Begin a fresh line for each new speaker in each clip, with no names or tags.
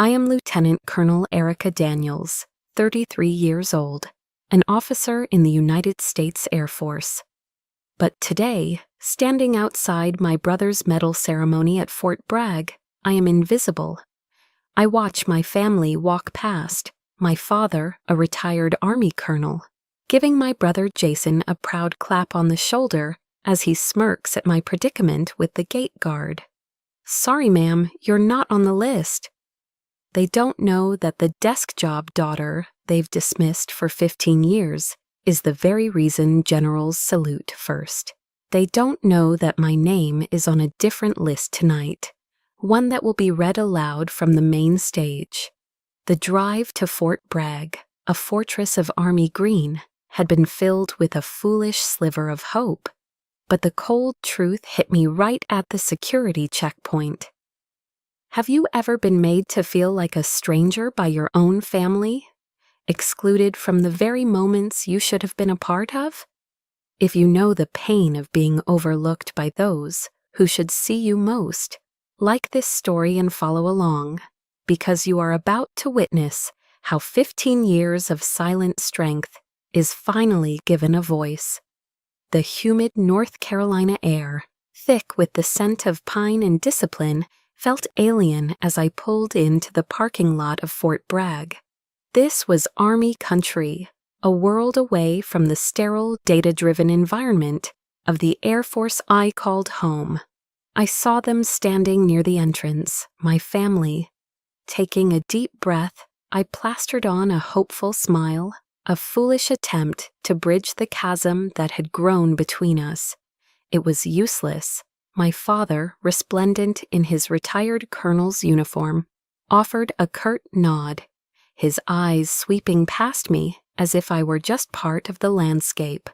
I am Lieutenant Colonel Erica Daniels, 33 years old, an officer in the United States Air Force. But today, standing outside my brother's medal ceremony at Fort Bragg, I am invisible. I watch my family walk past, my father, a retired Army colonel, giving my brother Jason a proud clap on the shoulder as he smirks at my predicament with the gate guard. "Sorry, ma'am, you're not on the list." They don't know that the desk job daughter they've dismissed for 15 years is the very reason generals salute first. They don't know that my name is on a different list tonight, one that will be read aloud from the main stage. The drive to Fort Bragg, a fortress of Army green, had been filled with a foolish sliver of hope, but the cold truth hit me right at the security checkpoint. Have you ever been made to feel like a stranger by your own family? Excluded from the very moments you should have been a part of? If you know the pain of being overlooked by those who should see you most, like this story and follow along, because you are about to witness how 15 years of silent strength is finally given a voice. The humid North Carolina air, thick with the scent of pine and discipline, felt alien as I pulled into the parking lot of Fort Bragg. This was Army country, a world away from the sterile, data-driven environment of the Air Force I called home. I saw them standing near the entrance, my family. Taking a deep breath, I plastered on a hopeful smile, a foolish attempt to bridge the chasm that had grown between us. It was useless. My father, resplendent in his retired colonel's uniform, offered a curt nod, his eyes sweeping past me as if I were just part of the landscape.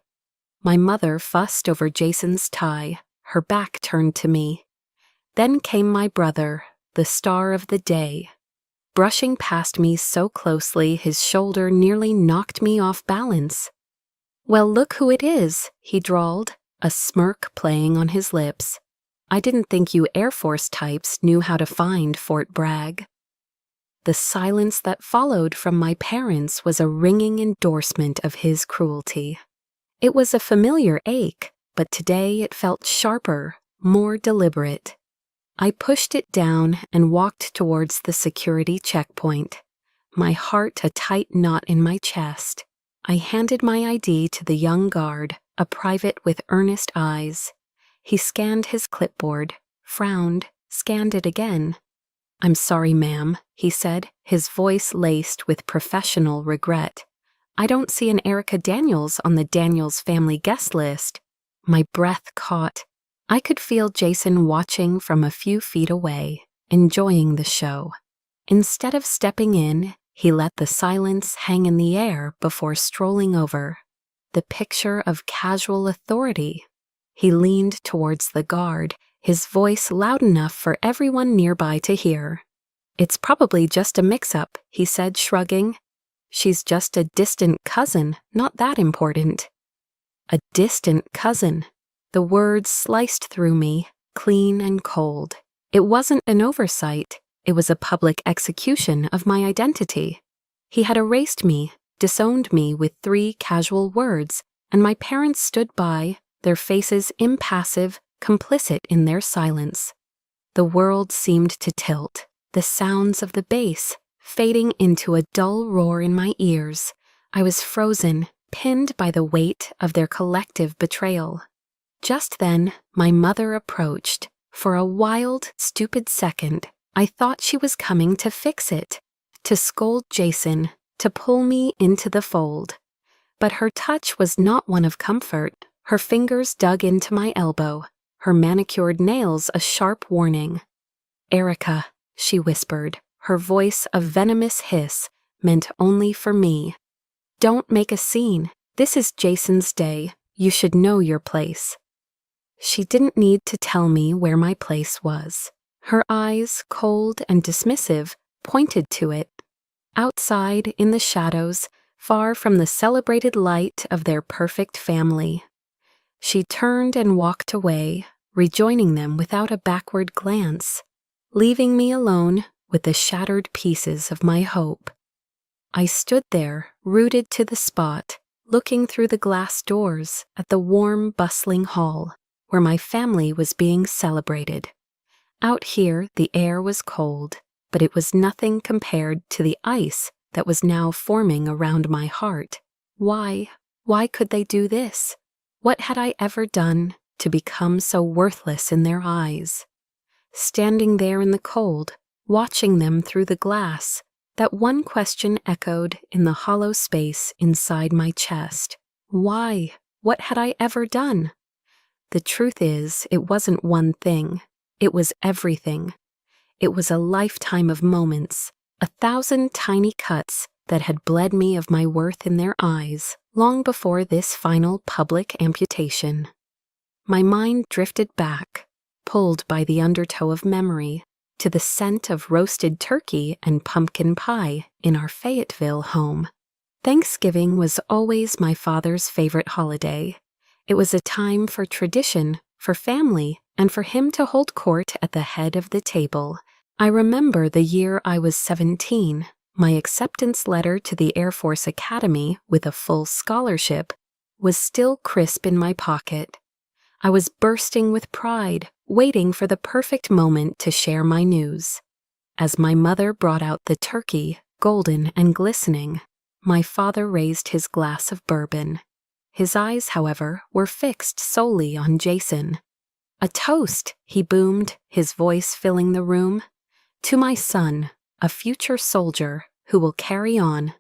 My mother fussed over Jason's tie, her back turned to me. Then came my brother, the star of the day. Brushing past me so closely his shoulder nearly knocked me off balance. "Well, look who it is," he drawled, a smirk playing on his lips. "I didn't think you Air Force types knew how to find Fort Bragg." The silence that followed from my parents was a ringing endorsement of his cruelty. It was a familiar ache, but today it felt sharper, more deliberate. I pushed it down and walked towards the security checkpoint, my heart a tight knot in my chest. I handed my ID to the young guard, a private with earnest eyes. He scanned his clipboard, frowned, scanned it again. "I'm sorry, ma'am," he said, his voice laced with professional regret. "I don't see an Erica Daniels on the Daniels family guest list." My breath caught. I could feel Jason watching from a few feet away, enjoying the show. Instead of stepping in, he let the silence hang in the air before strolling over. The picture of casual authority. He leaned towards the guard, his voice loud enough for everyone nearby to hear. "It's probably just a mix-up," he said, shrugging. "She's just a distant cousin, not that important." A distant cousin. The words sliced through me, clean and cold. It wasn't an oversight. It was a public execution of my identity. He had erased me, disowned me with 3 casual words, and my parents stood by, their faces impassive, complicit in their silence. The world seemed to tilt, the sounds of the bass fading into a dull roar in my ears. I was frozen, pinned by the weight of their collective betrayal. Just then, my mother approached. For a wild, stupid second, I thought she was coming to fix it, to scold Jason, to pull me into the fold. But her touch was not one of comfort. Her fingers dug into my elbow, her manicured nails a sharp warning. "Erica," she whispered, her voice a venomous hiss, meant only for me. "Don't make a scene. This is Jason's day. You should know your place." She didn't need to tell me where my place was. Her eyes, cold and dismissive, pointed to it. Outside, in the shadows, far from the celebrated light of their perfect family. She turned and walked away, rejoining them without a backward glance. Leaving me alone, with the shattered pieces of my hope. I stood there, rooted to the spot, looking through the glass doors at the warm, bustling hall where my family was being celebrated. Out here, the air was cold, but it was nothing compared to the ice that was now forming around my heart. Why could they do this? What had I ever done to become so worthless in their eyes? Standing there in the cold, watching them through the glass, that one question echoed in the hollow space inside my chest. Why? What had I ever done? The truth is, it wasn't one thing. It was everything. It was a lifetime of moments, 1,000 tiny cuts that had bled me of my worth in their eyes long before this final public amputation. My mind drifted back, pulled by the undertow of memory, to the scent of roasted turkey and pumpkin pie in our Fayetteville home. Thanksgiving was always my father's favorite holiday. It was a time for tradition, for family, and for him to hold court at the head of the table. I remember the year I was 17, my acceptance letter to the Air Force Academy with a full scholarship was still crisp in my pocket. I was bursting with pride, waiting for the perfect moment to share my news. As my mother brought out the turkey, golden and glistening, my father raised his glass of bourbon. His eyes, however, were fixed solely on Jason. "A toast," he boomed, his voice filling the room. "To my son, a future soldier who will carry on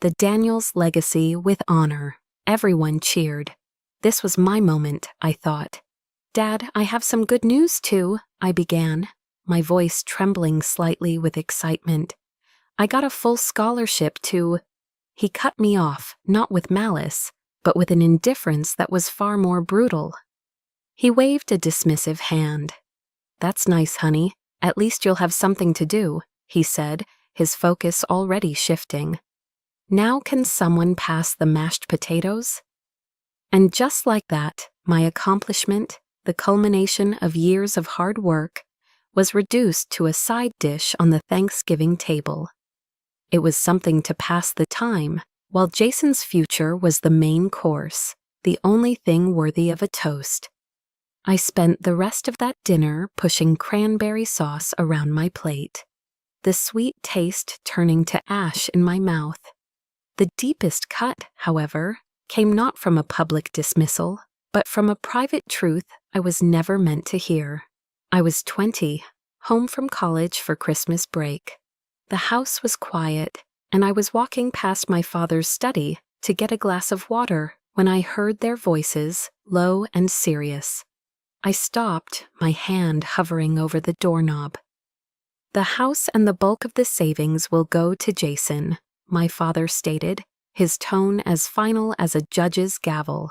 the Daniels legacy with honor." Everyone cheered. This was my moment, I thought. "Dad, I have some good news too," I began, my voice trembling slightly with excitement. "I got a full scholarship to—" He cut me off, not with malice, but with an indifference that was far more brutal. He waved a dismissive hand. "That's nice, honey. At least you'll have something to do," he said, his focus already shifting. "Now can someone pass the mashed potatoes?" And just like that, my accomplishment, the culmination of years of hard work, was reduced to a side dish on the Thanksgiving table. It was something to pass the time, while Jason's future was the main course, the only thing worthy of a toast. I spent the rest of that dinner pushing cranberry sauce around my plate, the sweet taste turning to ash in my mouth. The deepest cut, however, came not from a public dismissal, but from a private truth I was never meant to hear. I was 20, home from college for Christmas break. The house was quiet, and I was walking past my father's study to get a glass of water when I heard their voices, low and serious. I stopped, my hand hovering over the doorknob. "The house and the bulk of the savings will go to Jason," my father stated, his tone as final as a judge's gavel.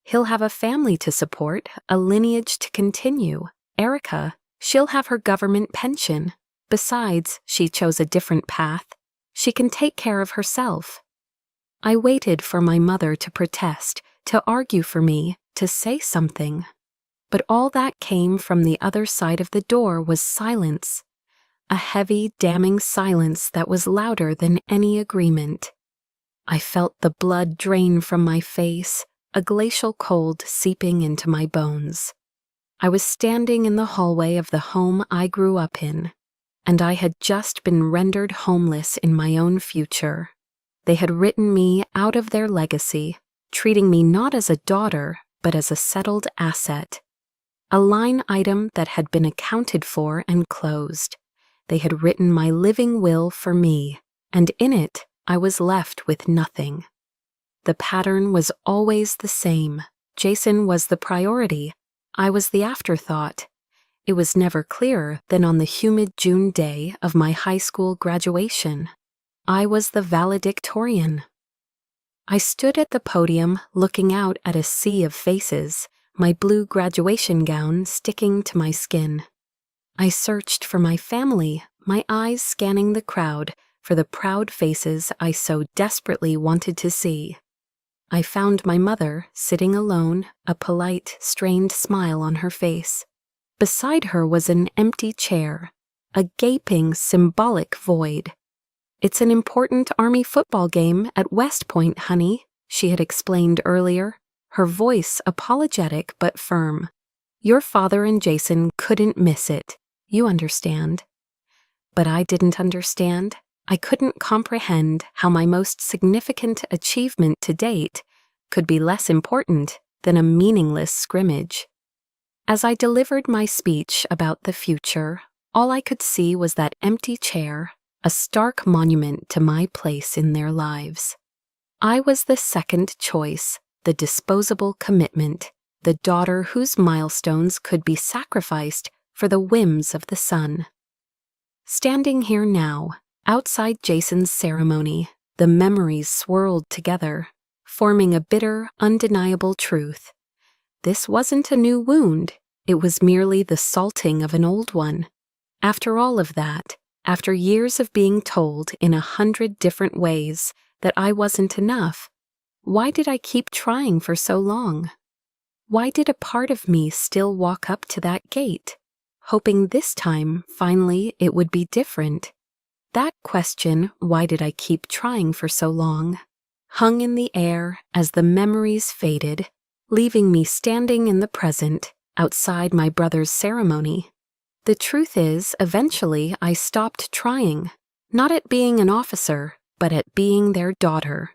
"He'll have a family to support, a lineage to continue. Erica, she'll have her government pension. Besides, she chose a different path. She can take care of herself." I waited for my mother to protest, to argue for me, to say something. But all that came from the other side of the door was silence. A heavy, damning silence that was louder than any agreement. I felt the blood drain from my face, a glacial cold seeping into my bones. I was standing in the hallway of the home I grew up in, and I had just been rendered homeless in my own future. They had written me out of their legacy, treating me not as a daughter, but as a settled asset. A line item that had been accounted for and closed. They had written my living will for me, and in it I was left with nothing. The pattern was always the same. Jason was the priority. I was the afterthought. It was never clearer than on the humid June day of my high school graduation. I was the valedictorian. I stood at the podium looking out at a sea of faces, my blue graduation gown sticking to my skin. I searched for my family, my eyes scanning the crowd for the proud faces I so desperately wanted to see. I found my mother sitting alone, a polite, strained smile on her face. Beside her was an empty chair. a gaping, symbolic void. "It's an important Army football game at West Point, honey," she had explained earlier, her voice apologetic but firm. "Your father and Jason couldn't miss it. You understand." But I didn't understand. I couldn't comprehend how my most significant achievement to date could be less important than a meaningless scrimmage. As I delivered my speech about the future, all I could see was that empty chair, a stark monument to my place in their lives. I was the second choice, the disposable commitment, the daughter whose milestones could be sacrificed for the whims of the son. Standing here now, outside Jason's ceremony, the memories swirled together, forming a bitter, undeniable truth. This wasn't a new wound, it was merely the salting of an old one. After all of that, after years of being told in 100 different ways that I wasn't enough, why did I keep trying for so long? Why did a part of me still walk up to that gate, hoping this time, finally, it would be different? That question, why did I keep trying for so long, hung in the air as the memories faded, leaving me standing in the present, outside my brother's ceremony. The truth is, eventually I stopped trying, not at being an officer, but at being their daughter.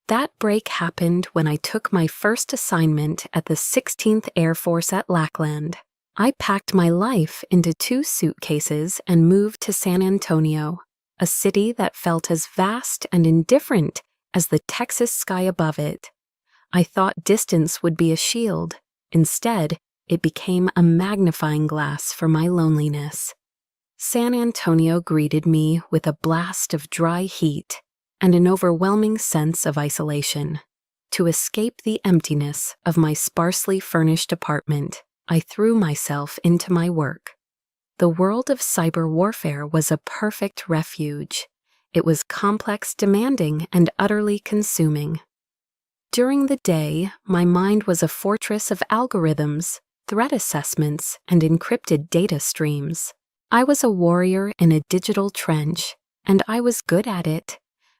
That break happened when I took my first assignment at the 16th Air Force at Lackland. I packed my life into 2 suitcases and moved to San Antonio, a city that felt as vast and indifferent as the Texas sky above it. I thought distance would be a shield. Instead, it became a magnifying glass for my loneliness. San Antonio greeted me with a blast of dry heat and an overwhelming sense of isolation. To escape the emptiness of my sparsely furnished apartment, I threw myself into my work. The world of cyber warfare was a perfect refuge. It was complex, demanding, and utterly consuming. During the day, my mind was a fortress of algorithms, threat assessments, and encrypted data streams. I was a warrior in a digital trench, and I was good at it.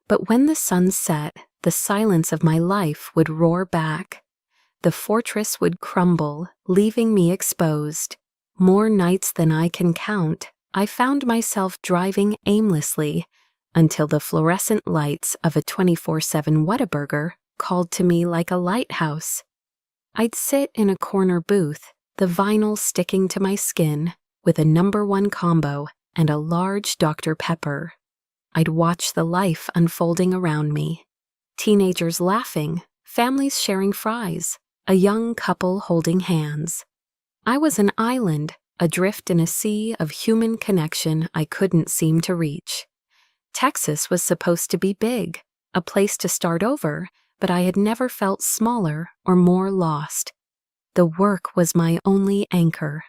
But when the sun set, the silence of my life would roar back. The fortress would crumble, leaving me exposed. More nights than I can count, I found myself driving aimlessly until the fluorescent lights of a 24/7 Whataburger called to me like a lighthouse. I'd sit in a corner booth, the vinyl sticking to my skin, with a #1 combo and a large Dr. Pepper. I'd watch the life unfolding around me. Teenagers laughing, families sharing fries, a young couple holding hands. I was an island, adrift in a sea of human connection I couldn't seem to reach. Texas was supposed to be big, a place to start over, but I had never felt smaller or more lost. The work was my only anchor.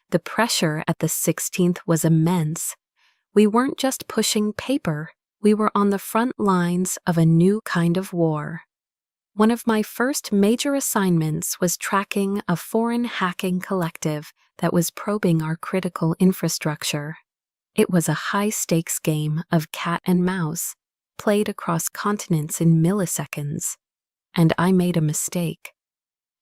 The pressure at the 16th was immense. We weren't just pushing paper, we were on the front lines of a new kind of war. One of my first major assignments was tracking a foreign hacking collective that was probing our critical infrastructure. It was a high-stakes game of cat and mouse, played across continents in milliseconds. And I made a mistake.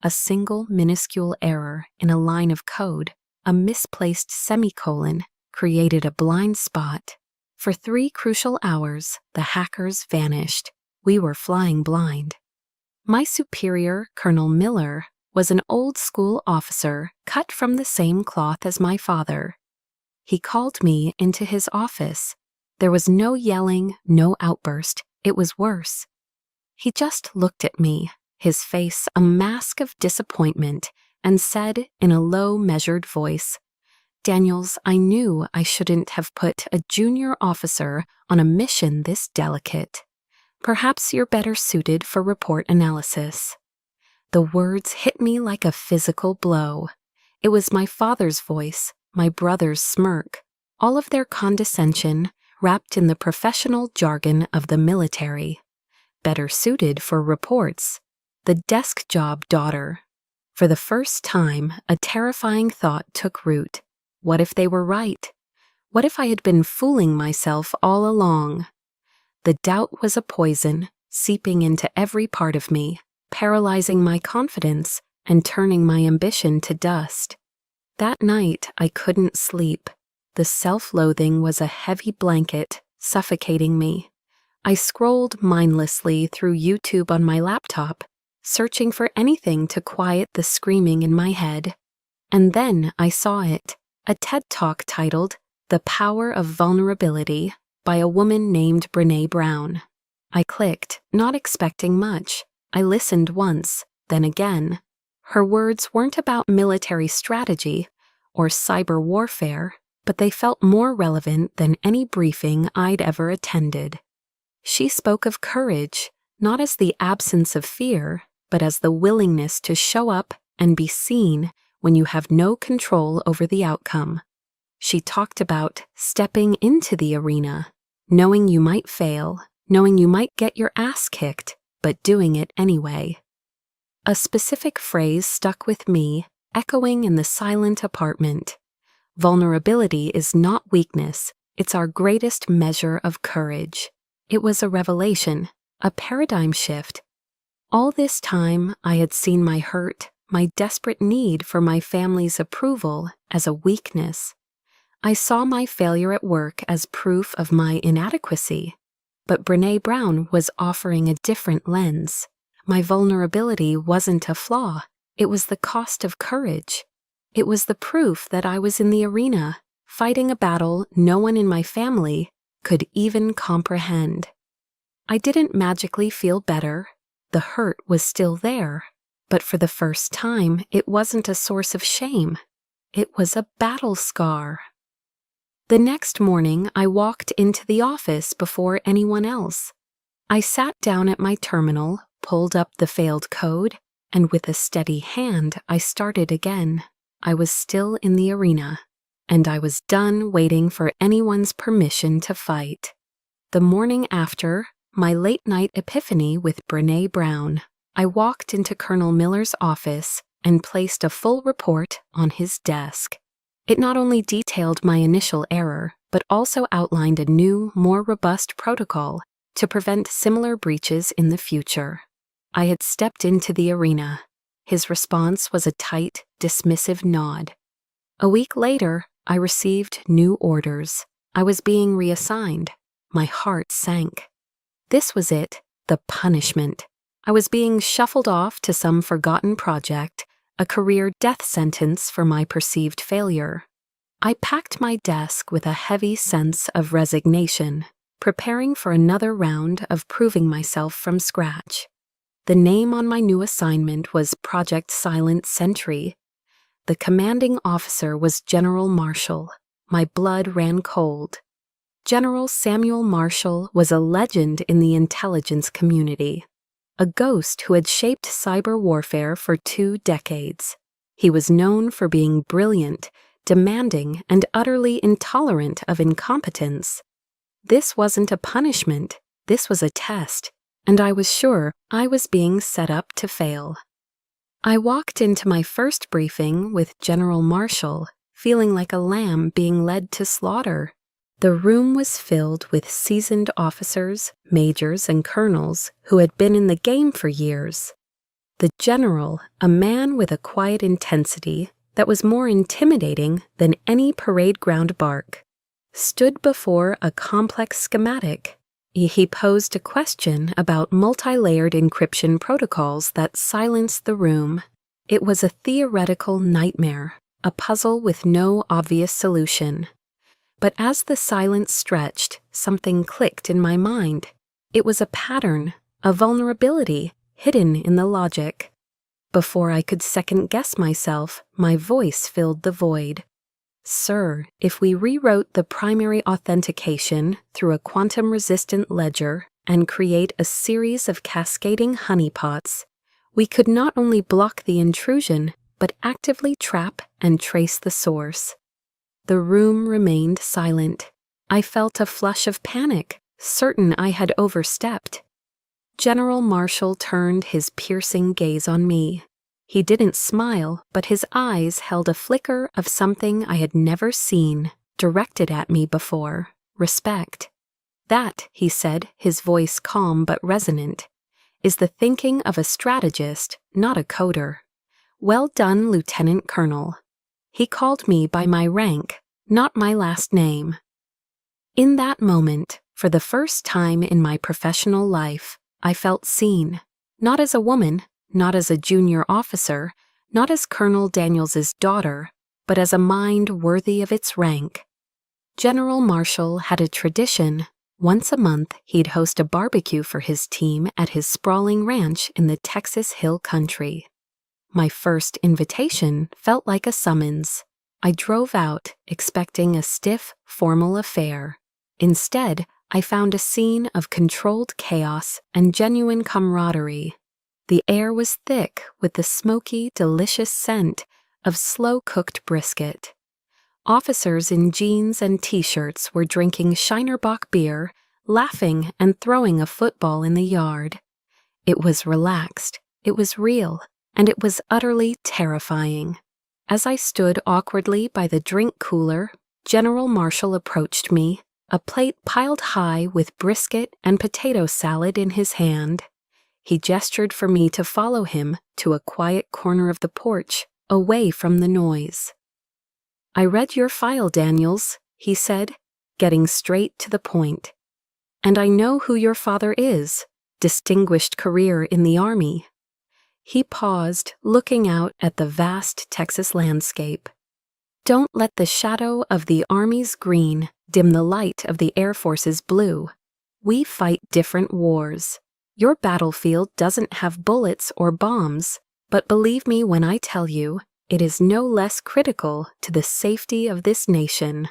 A single minuscule error in a line of code, a misplaced semicolon, created a blind spot. For 3 crucial hours, the hackers vanished. We were flying blind. My superior, Colonel Miller, was an old-school officer cut from the same cloth as my father. He called me into his office. There was no yelling, no outburst. It was worse. He just looked at me, his face a mask of disappointment, and said in a low, measured voice, "Daniels, I knew I shouldn't have put a junior officer on a mission this delicate. Perhaps you're better suited for report analysis." The words hit me like a physical blow. It was my father's voice, my brother's smirk, all of their condescension wrapped in the professional jargon of the military. Better suited for reports. The desk job daughter. For the first time, a terrifying thought took root. What if they were right? What if I had been fooling myself all along? The doubt was a poison, seeping into every part of me, paralyzing my confidence and turning my ambition to dust. That night, I couldn't sleep. The self-loathing was a heavy blanket, suffocating me. I scrolled mindlessly through YouTube on my laptop, searching for anything to quiet the screaming in my head. And then I saw it, a TED Talk titled "The Power of Vulnerability" by a woman named Brené Brown. I clicked, not expecting much. I listened once, then again. Her words weren't about military strategy or cyber warfare, but they felt more relevant than any briefing I'd ever attended. She spoke of courage, not as the absence of fear, but as the willingness to show up and be seen when you have no control over the outcome. She talked about stepping into the arena, knowing you might fail, knowing you might get your ass kicked, but doing it anyway. A specific phrase stuck with me, echoing in the silent apartment. Vulnerability is not weakness, it's our greatest measure of courage. It was a revelation, a paradigm shift. All this time, I had seen my hurt, my desperate need for my family's approval, as a weakness. I saw my failure at work as proof of my inadequacy. But Brené Brown was offering a different lens. My vulnerability wasn't a flaw. It was the cost of courage. It was the proof that I was in the arena, fighting a battle no one in my family could even comprehend. I didn't magically feel better. The hurt was still there. But for the first time, it wasn't a source of shame. It was a battle scar. The next morning, I walked into the office before anyone else. I sat down at my terminal, pulled up the failed code, and with a steady hand, I started again. I was still in the arena, and I was done waiting for anyone's permission to fight. The morning after, my late-night epiphany with Brené Brown, I walked into Colonel Miller's office and placed a full report on his desk. It not only detailed my initial error, but also outlined a new, more robust protocol to prevent similar breaches in the future. I had stepped into the arena. His response was a tight, dismissive nod. A week later, I received new orders. I was being reassigned. My heart sank. This was it, the punishment. I was being shuffled off to some forgotten project, a career death sentence for my perceived failure. I packed my desk with a heavy sense of resignation, preparing for another round of proving myself from scratch. The name on my new assignment was Project Silent Sentry. The commanding officer was General Marshall. My blood ran cold. General Samuel Marshall was a legend in the intelligence community, a ghost who had shaped cyber warfare for 2 decades. He was known for being brilliant, demanding, and utterly intolerant of incompetence. This wasn't a punishment, this was a test, and I was sure I was being set up to fail. I walked into my first briefing with General Marshall, feeling like a lamb being led to slaughter. The room was filled with seasoned officers, majors, and colonels who had been in the game for years. The general, a man with a quiet intensity that was more intimidating than any parade ground bark, stood before a complex schematic. He posed a question about multi-layered encryption protocols that silenced the room. It was a theoretical nightmare, a puzzle with no obvious solution. But as the silence stretched, something clicked in my mind. It was a pattern, a vulnerability, hidden in the logic. Before I could second-guess myself, my voice filled the void. Sir, if we rewrote the primary authentication through a quantum-resistant ledger and create a series of cascading honeypots, we could not only block the intrusion, but actively trap and trace the source. The room remained silent. I felt a flush of panic, certain I had overstepped. General Marshall turned his piercing gaze on me. He didn't smile, but his eyes held a flicker of something I had never seen, directed at me before, respect. That, he said, his voice calm but resonant, is the thinking of a strategist, not a coder. Well done, Lieutenant Colonel. He called me by my rank, not my last name. In that moment, for the first time in my professional life, I felt seen, not as a woman, not as a junior officer, not as Colonel Daniels's daughter, but as a mind worthy of its rank. General Marshall had a tradition. Once a month, he'd host a barbecue for his team at his sprawling ranch in the Texas Hill Country. My first invitation felt like a summons. I drove out, expecting a stiff, formal affair. Instead, I found a scene of controlled chaos and genuine camaraderie. The air was thick with the smoky, delicious scent of slow-cooked brisket. Officers in jeans and t-shirts were drinking Shinerbach beer, laughing and throwing a football in the yard. It was relaxed, it was real, and it was utterly terrifying. As I stood awkwardly by the drink cooler, General Marshall approached me, a plate piled high with brisket and potato salad in his hand. He gestured for me to follow him to a quiet corner of the porch, away from the noise. "I read your file, Daniels," he said, getting straight to the point. "And I know who your father is, distinguished career in the Army." He paused, looking out at the vast Texas landscape. "Don't let the shadow of the Army's green dim the light of the Air Force's blue. We fight different wars. Your battlefield doesn't have bullets or bombs, but believe me when I tell you, it is no less critical to the safety of this nation."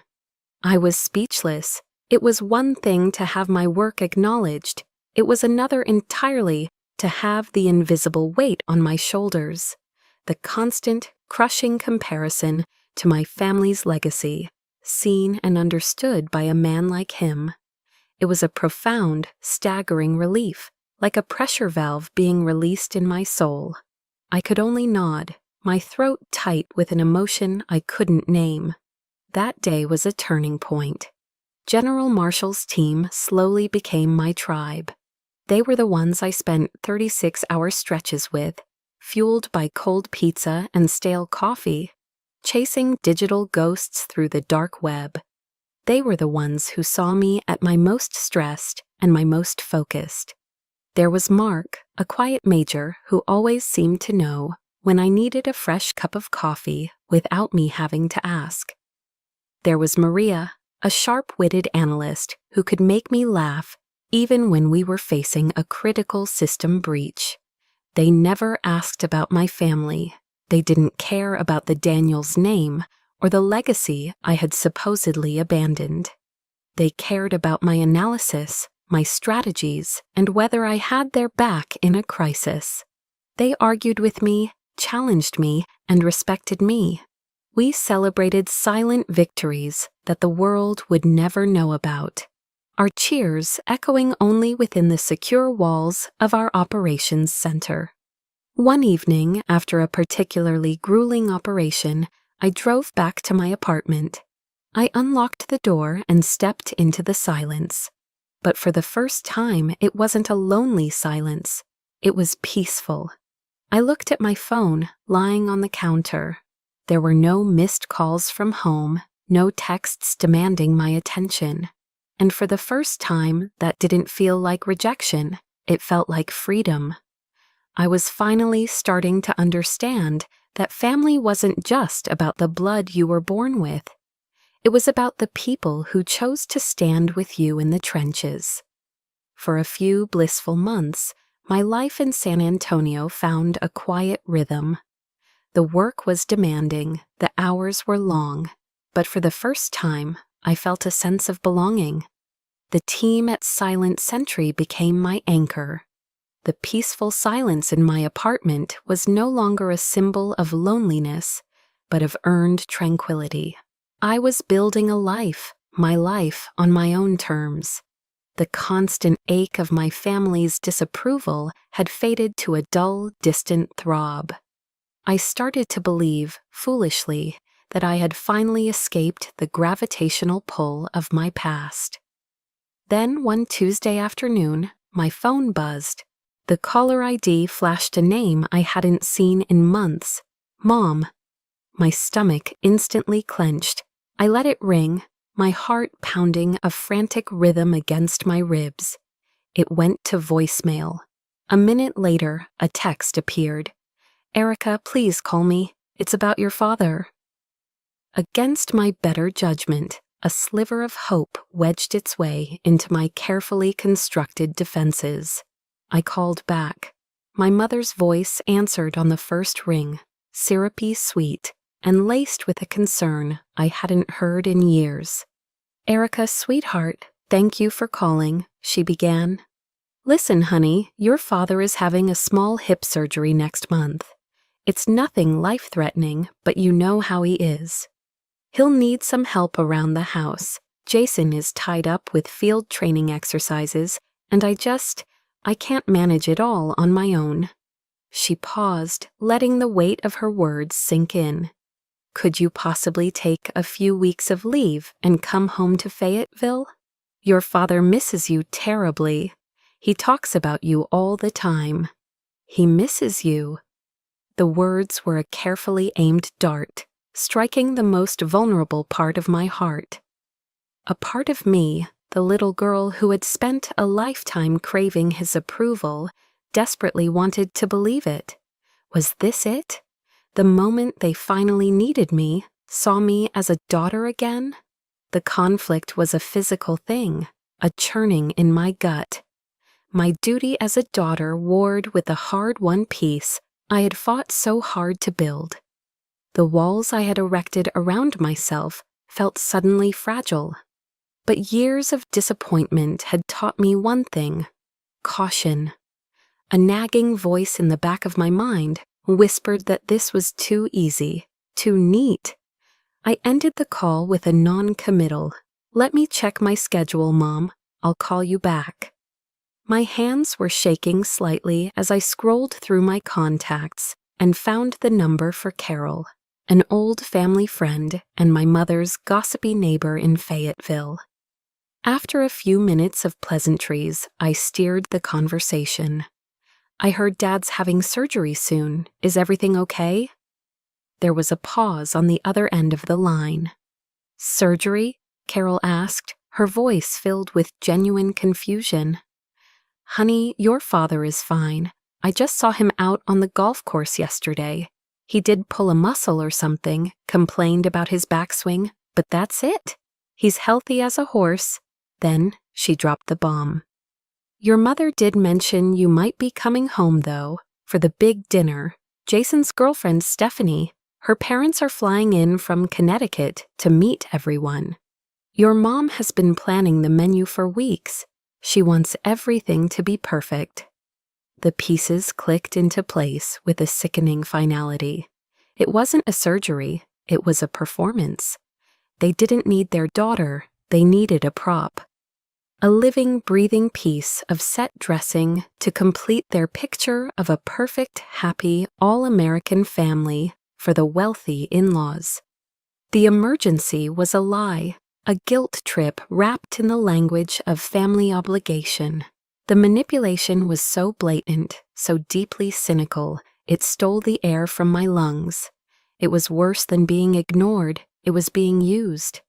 I was speechless. It was one thing to have my work acknowledged. It was another entirely to have the invisible weight on my shoulders, the constant, crushing comparison to my family's legacy, seen and understood by a man like him. It was a profound, staggering relief, like a pressure valve being released in my soul. I could only nod, my throat tight with an emotion I couldn't name. That day was a turning point. General Marshall's team slowly became my tribe. They were the ones I spent 36-hour stretches with, fueled by cold pizza and stale coffee, chasing digital ghosts through the dark web. They were the ones who saw me at my most stressed and my most focused. There was Mark, a quiet major who always seemed to know when I needed a fresh cup of coffee without me having to ask. There was Maria, a sharp-witted analyst who could make me laugh even when we were facing a critical system breach. They never asked about my family. They didn't care about the Daniels name or the legacy I had supposedly abandoned. They cared about my analysis, my strategies, and whether I had their back in a crisis. They argued with me, challenged me, and respected me. We celebrated silent victories that the world would never know about, our cheers echoing only within the secure walls of our operations center. One evening, after a particularly grueling operation, I drove back to my apartment. I unlocked the door and stepped into the silence. But for the first time, it wasn't a lonely silence. It was peaceful. I looked at my phone, lying on the counter. There were no missed calls from home, no texts demanding my attention. And for the first time, that didn't feel like rejection. It felt like freedom. I was finally starting to understand that family wasn't just about the blood you were born with. It was about the people who chose to stand with you in the trenches. For a few blissful months, my life in San Antonio found a quiet rhythm. The work was demanding, the hours were long, but for the first time, I felt a sense of belonging. The team at Silent Sentry became my anchor. The peaceful silence in my apartment was no longer a symbol of loneliness, but of earned tranquility. I was building a life, my life on my own terms. The constant ache of my family's disapproval had faded to a dull, distant throb. I started to believe, foolishly, that I had finally escaped the gravitational pull of my past. Then one Tuesday afternoon, my phone buzzed. The caller ID flashed a name I hadn't seen in months. Mom. My stomach instantly clenched. I let it ring, my heart pounding a frantic rhythm against my ribs. It went to voicemail. A minute later, a text appeared. "Erica, please call me. It's about your father." Against my better judgment, a sliver of hope wedged its way into my carefully constructed defenses. I called back. My mother's voice answered on the first ring, syrupy sweet, and laced with a concern I hadn't heard in years. "Erica, sweetheart, thank you for calling," she began. "Listen, honey, your father is having a small hip surgery next month. It's nothing life-threatening, but you know how he is. He'll need some help around the house. Jason is tied up with field training exercises, and I can't manage it all on my own." She paused, letting the weight of her words sink in. "Could you possibly take a few weeks of leave and come home to Fayetteville? Your father misses you terribly. He talks about you all the time." "He misses you." The words were a carefully aimed dart, striking the most vulnerable part of my heart. A part of me, the little girl who had spent a lifetime craving his approval, desperately wanted to believe it. Was this it? The moment they finally needed me, saw me as a daughter again? The conflict was a physical thing, a churning in my gut. My duty as a daughter warred with the hard-won peace I had fought so hard to build. The walls I had erected around myself felt suddenly fragile. But years of disappointment had taught me one thing: caution. A nagging voice in the back of my mind whispered that this was too easy, too neat. I ended the call with a non-committal. "Let me check my schedule, Mom. I'll call you back." My hands were shaking slightly as I scrolled through my contacts and found the number for Carol, an old family friend and my mother's gossipy neighbor in Fayetteville. After a few minutes of pleasantries, I steered the conversation. "I heard Dad's having surgery soon. Is everything okay?" There was a pause on the other end of the line. "Surgery?" Carol asked, her voice filled with genuine confusion. "Honey, your father is fine. I just saw him out on the golf course yesterday. He did pull a muscle or something, complained about his backswing, but that's it. He's healthy as a horse." Then she dropped the bomb. "Your mother did mention you might be coming home, though, for the big dinner. Jason's girlfriend, Stephanie, her parents are flying in from Connecticut to meet everyone. Your mom has been planning the menu for weeks. She wants everything to be perfect." The pieces clicked into place with a sickening finality. It wasn't a surgery, it was a performance. They didn't need their daughter, they needed a prop. A living, breathing piece of set dressing to complete their picture of a perfect, happy, all-American family for the wealthy in-laws. The emergency was a lie, a guilt trip wrapped in the language of family obligation. The manipulation was so blatant, so deeply cynical, it stole the air from my lungs. It was worse than being ignored, it was being used.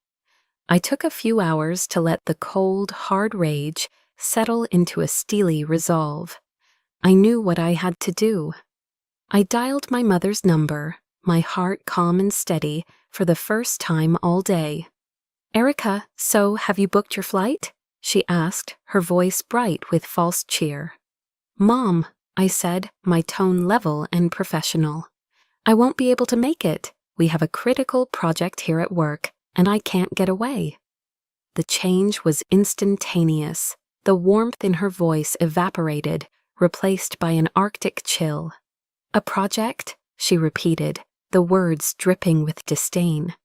I took a few hours to let the cold, hard rage settle into a steely resolve. I knew what I had to do. I dialed my mother's number, my heart calm and steady, for the first time all day. "Erica, so have you booked your flight?" she asked, her voice bright with false cheer. "Mom," I said, my tone level and professional. "I won't be able to make it. We have a critical project here at work, and I can't get away." The change was instantaneous. The warmth in her voice evaporated, replaced by an Arctic chill. "A project?" she repeated, the words dripping with disdain.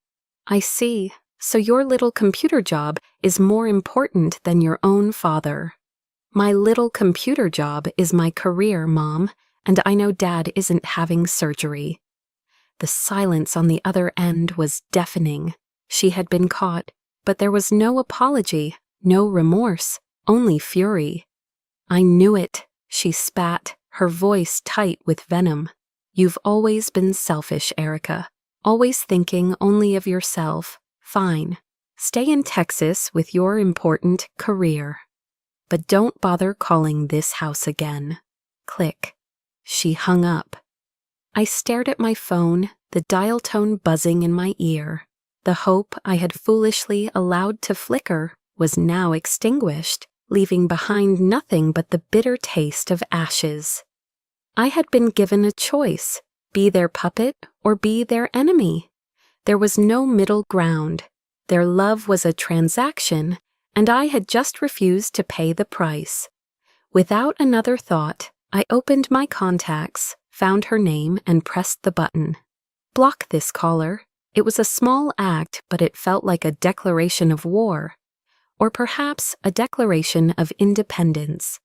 "I see. So your little computer job is more important than your own father." "My little computer job is my career, Mom, and I know Dad isn't having surgery." The silence on the other end was deafening. She had been caught, but there was no apology, no remorse, only fury. "I knew it," she spat, her voice tight with venom. "You've always been selfish, Erica. Always thinking only of yourself. Fine. Stay in Texas with your important career. But don't bother calling this house again." Click. She hung up. I stared at my phone, the dial tone buzzing in my ear. The hope I had foolishly allowed to flicker was now extinguished, leaving behind nothing but the bitter taste of ashes. I had been given a choice, be their puppet or be their enemy. There was no middle ground. Their love was a transaction, and I had just refused to pay the price. Without another thought, I opened my contacts, found her name, and pressed the button. Block this caller. It was a small act, but it felt like a declaration of war. Or perhaps a declaration of independence.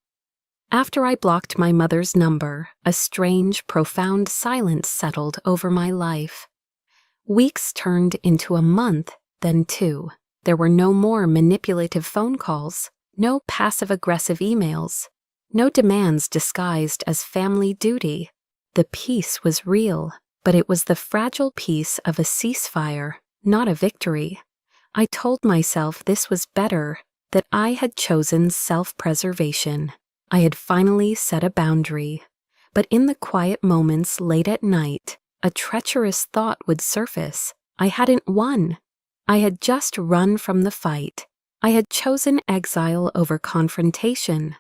After I blocked my mother's number, a strange, profound silence settled over my life. Weeks turned into a month, then 2. There were no more manipulative phone calls, no passive-aggressive emails, no demands disguised as family duty. The peace was real, but it was the fragile peace of a ceasefire, not a victory. I told myself this was better, that I had chosen self-preservation. I had finally set a boundary. But in the quiet moments late at night, a treacherous thought would surface. I hadn't won. I had just run from the fight. I had chosen exile over confrontation.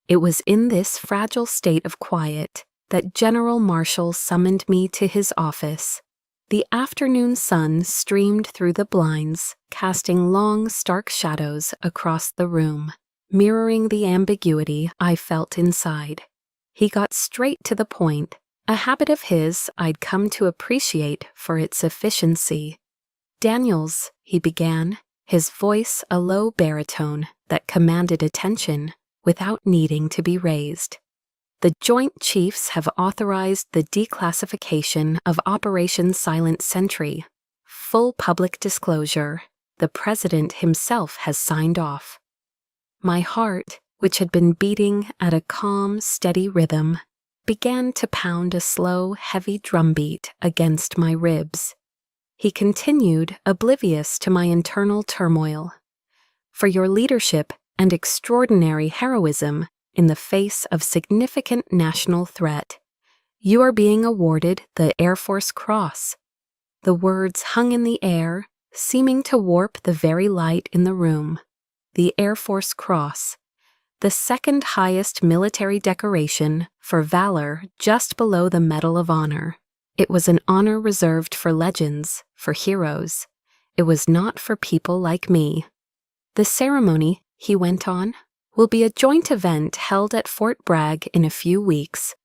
It was in this fragile state of quiet that General Marshall summoned me to his office. The afternoon sun streamed through the blinds, casting long, stark shadows across the room, mirroring the ambiguity I felt inside. He got straight to the point, a habit of his I'd come to appreciate for its efficiency. "Daniels," he began, his voice a low baritone that commanded attention without needing to be raised. "The Joint Chiefs have authorized the declassification of Operation Silent Sentry. Full public disclosure. The President himself has signed off." My heart, which had been beating at a calm, steady rhythm, began to pound a slow, heavy drumbeat against my ribs. He continued, oblivious to my internal turmoil. "For your leadership and extraordinary heroism in the face of significant national threat, you are being awarded the Air Force Cross." The words hung in the air, seeming to warp the very light in the room. The Air Force Cross, the second highest military decoration for valor, just below the Medal of Honor. It was an honor reserved for legends, for heroes. It was not for people like me. "The ceremony," he went on, "will be a joint event held at Fort Bragg in a few weeks.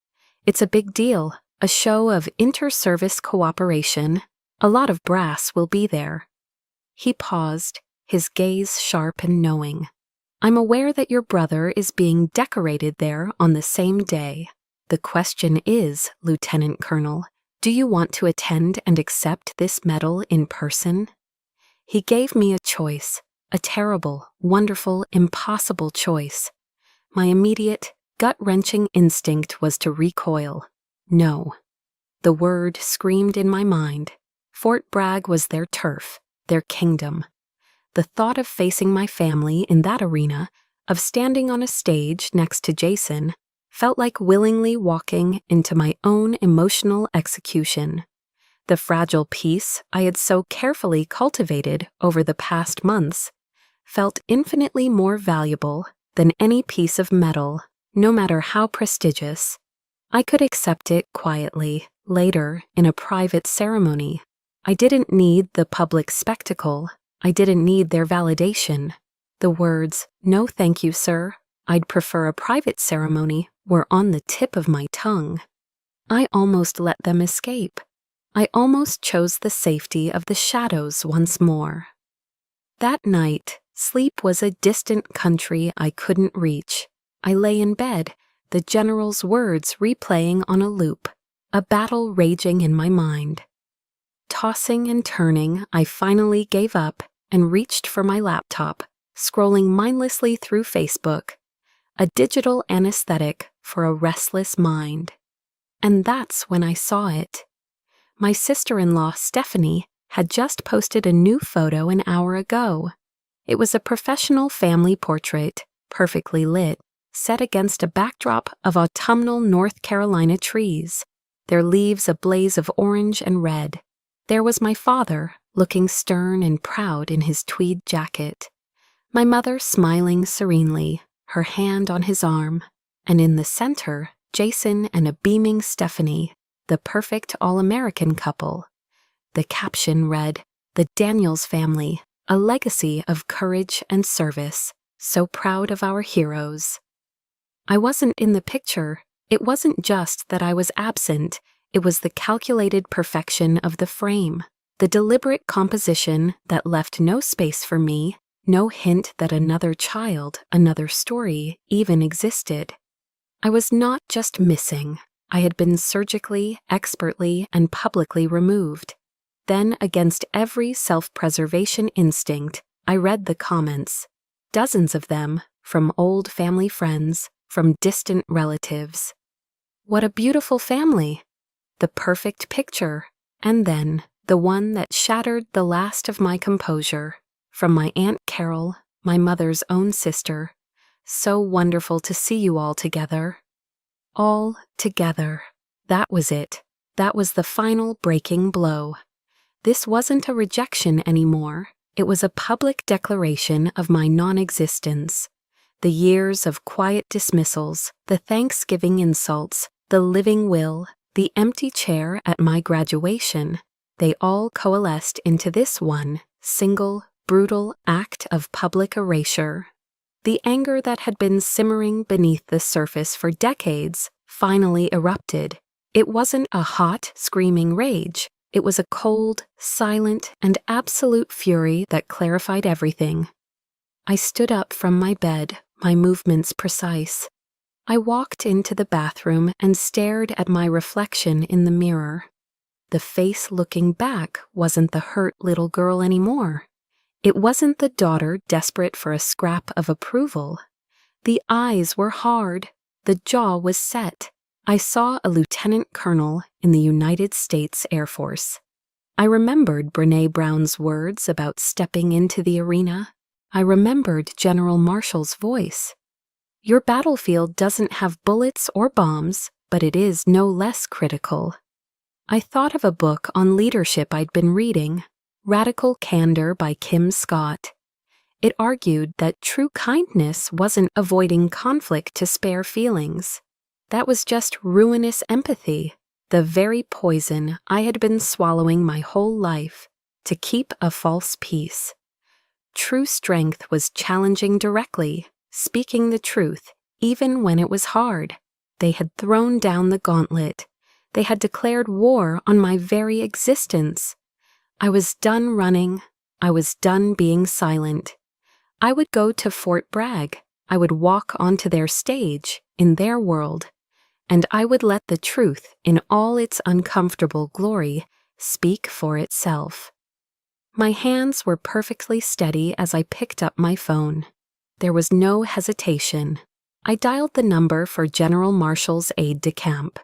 It's a big deal, a show of inter-service cooperation. A lot of brass will be there." He paused, his gaze sharp and knowing. "I'm aware that your brother is being decorated there on the same day. The question is, Lieutenant Colonel, do you want to attend and accept this medal in person?" He gave me a choice, a terrible, wonderful, impossible choice. My immediate, gut-wrenching instinct was to recoil. No. The word screamed in my mind. Fort Bragg was their turf, their kingdom. The thought of facing my family in that arena, of standing on a stage next to Jason, felt like willingly walking into my own emotional execution. The fragile peace I had so carefully cultivated over the past months felt infinitely more valuable than any piece of metal, no matter how prestigious. I could accept it quietly, later, in a private ceremony. I didn't need the public spectacle. I didn't need their validation. The words, "No thank you, sir, I'd prefer a private ceremony," were on the tip of my tongue. I almost let them escape. I almost chose the safety of the shadows once more. That night, sleep was a distant country I couldn't reach. I lay in bed, the general's words replaying on a loop, a battle raging in my mind. Tossing and turning, I finally gave up and reached for my laptop, scrolling mindlessly through Facebook, a digital anesthetic for a restless mind. And that's when I saw it. My sister-in-law, Stephanie, had just posted a new photo an hour ago. It was a professional family portrait, perfectly lit, set against a backdrop of autumnal North Carolina trees, their leaves a blaze of orange and red. There was my father, looking stern and proud in his tweed jacket. My mother smiling serenely, her hand on his arm, and in the center, Jason and a beaming Stephanie, the perfect all-American couple. The caption read, "The Daniels family, a legacy of courage and service, so proud of our heroes." I wasn't in the picture. It wasn't just that I was absent, it was the calculated perfection of the frame, the deliberate composition that left no space for me, no hint that another child, another story, even existed. I was not just missing. I had been surgically, expertly, and publicly removed. Then, against every self-preservation instinct, I read the comments. Dozens of them, from old family friends, from distant relatives. What a beautiful family! The perfect picture. And then, the one that shattered the last of my composure, from my Aunt Carol, my mother's own sister. So wonderful to see you all together. All together. That was it. That was the final breaking blow. This wasn't a rejection anymore. It was a public declaration of my non-existence. The years of quiet dismissals, the Thanksgiving insults, the living will, the empty chair at my graduation, they all coalesced into this one, single, brutal act of public erasure. The anger that had been simmering beneath the surface for decades finally erupted. It wasn't a hot, screaming rage. It was a cold, silent, and absolute fury that clarified everything. I stood up from my bed, my movements precise. I walked into the bathroom and stared at my reflection in the mirror. The face looking back wasn't the hurt little girl anymore. It wasn't the daughter desperate for a scrap of approval. The eyes were hard. The jaw was set. I saw a lieutenant colonel in the United States Air Force. I remembered Brené Brown's words about stepping into the arena. I remembered General Marshall's voice. Your battlefield doesn't have bullets or bombs, but it is no less critical. I thought of a book on leadership I'd been reading, Radical Candor by Kim Scott. It argued that true kindness wasn't avoiding conflict to spare feelings. That was just ruinous empathy, the very poison I had been swallowing my whole life to keep a false peace. True strength was challenging directly, speaking the truth, even when it was hard. They had thrown down the gauntlet. They had declared war on my very existence. I was done running. I was done being silent. I would go to Fort Bragg. I would walk onto their stage, in their world, and I would let the truth, in all its uncomfortable glory, speak for itself. My hands were perfectly steady as I picked up my phone. There was no hesitation. I dialed the number for General Marshall's aide-de-camp.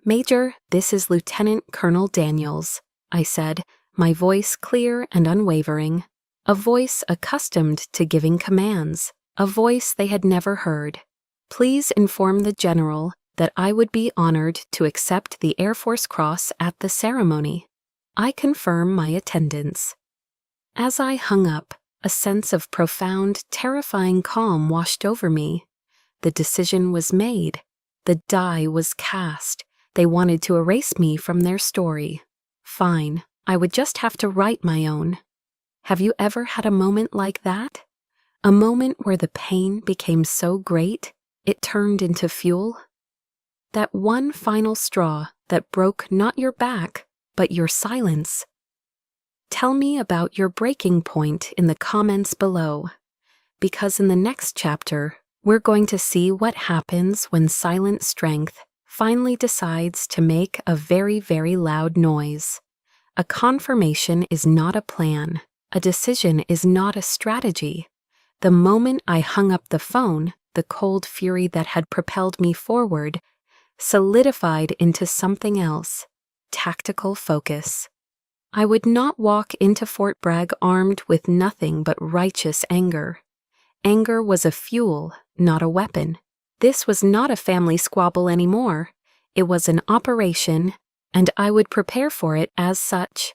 "Major, this is Lieutenant Colonel Daniels," I said, my voice clear and unwavering, a voice accustomed to giving commands, a voice they had never heard. "Please inform the general that I would be honored to accept the Air Force Cross at the ceremony. I confirm my attendance." As I hung up, a sense of profound, terrifying calm washed over me. The decision was made. The die was cast. They wanted to erase me from their story. Fine, I would just have to write my own. Have you ever had a moment like that? A moment where the pain became so great, it turned into fuel? That one final straw that broke not your back, but your silence. Tell me about your breaking point in the comments below, because in the next chapter, we're going to see what happens when silent strength finally decides to make a very, very loud noise. A confirmation is not a plan. A decision is not a strategy. The moment I hung up the phone, the cold fury that had propelled me forward solidified into something else: tactical focus. I would not walk into Fort Bragg armed with nothing but righteous anger. Anger was a fuel, not a weapon. This was not a family squabble anymore. It was an operation, and I would prepare for it as such.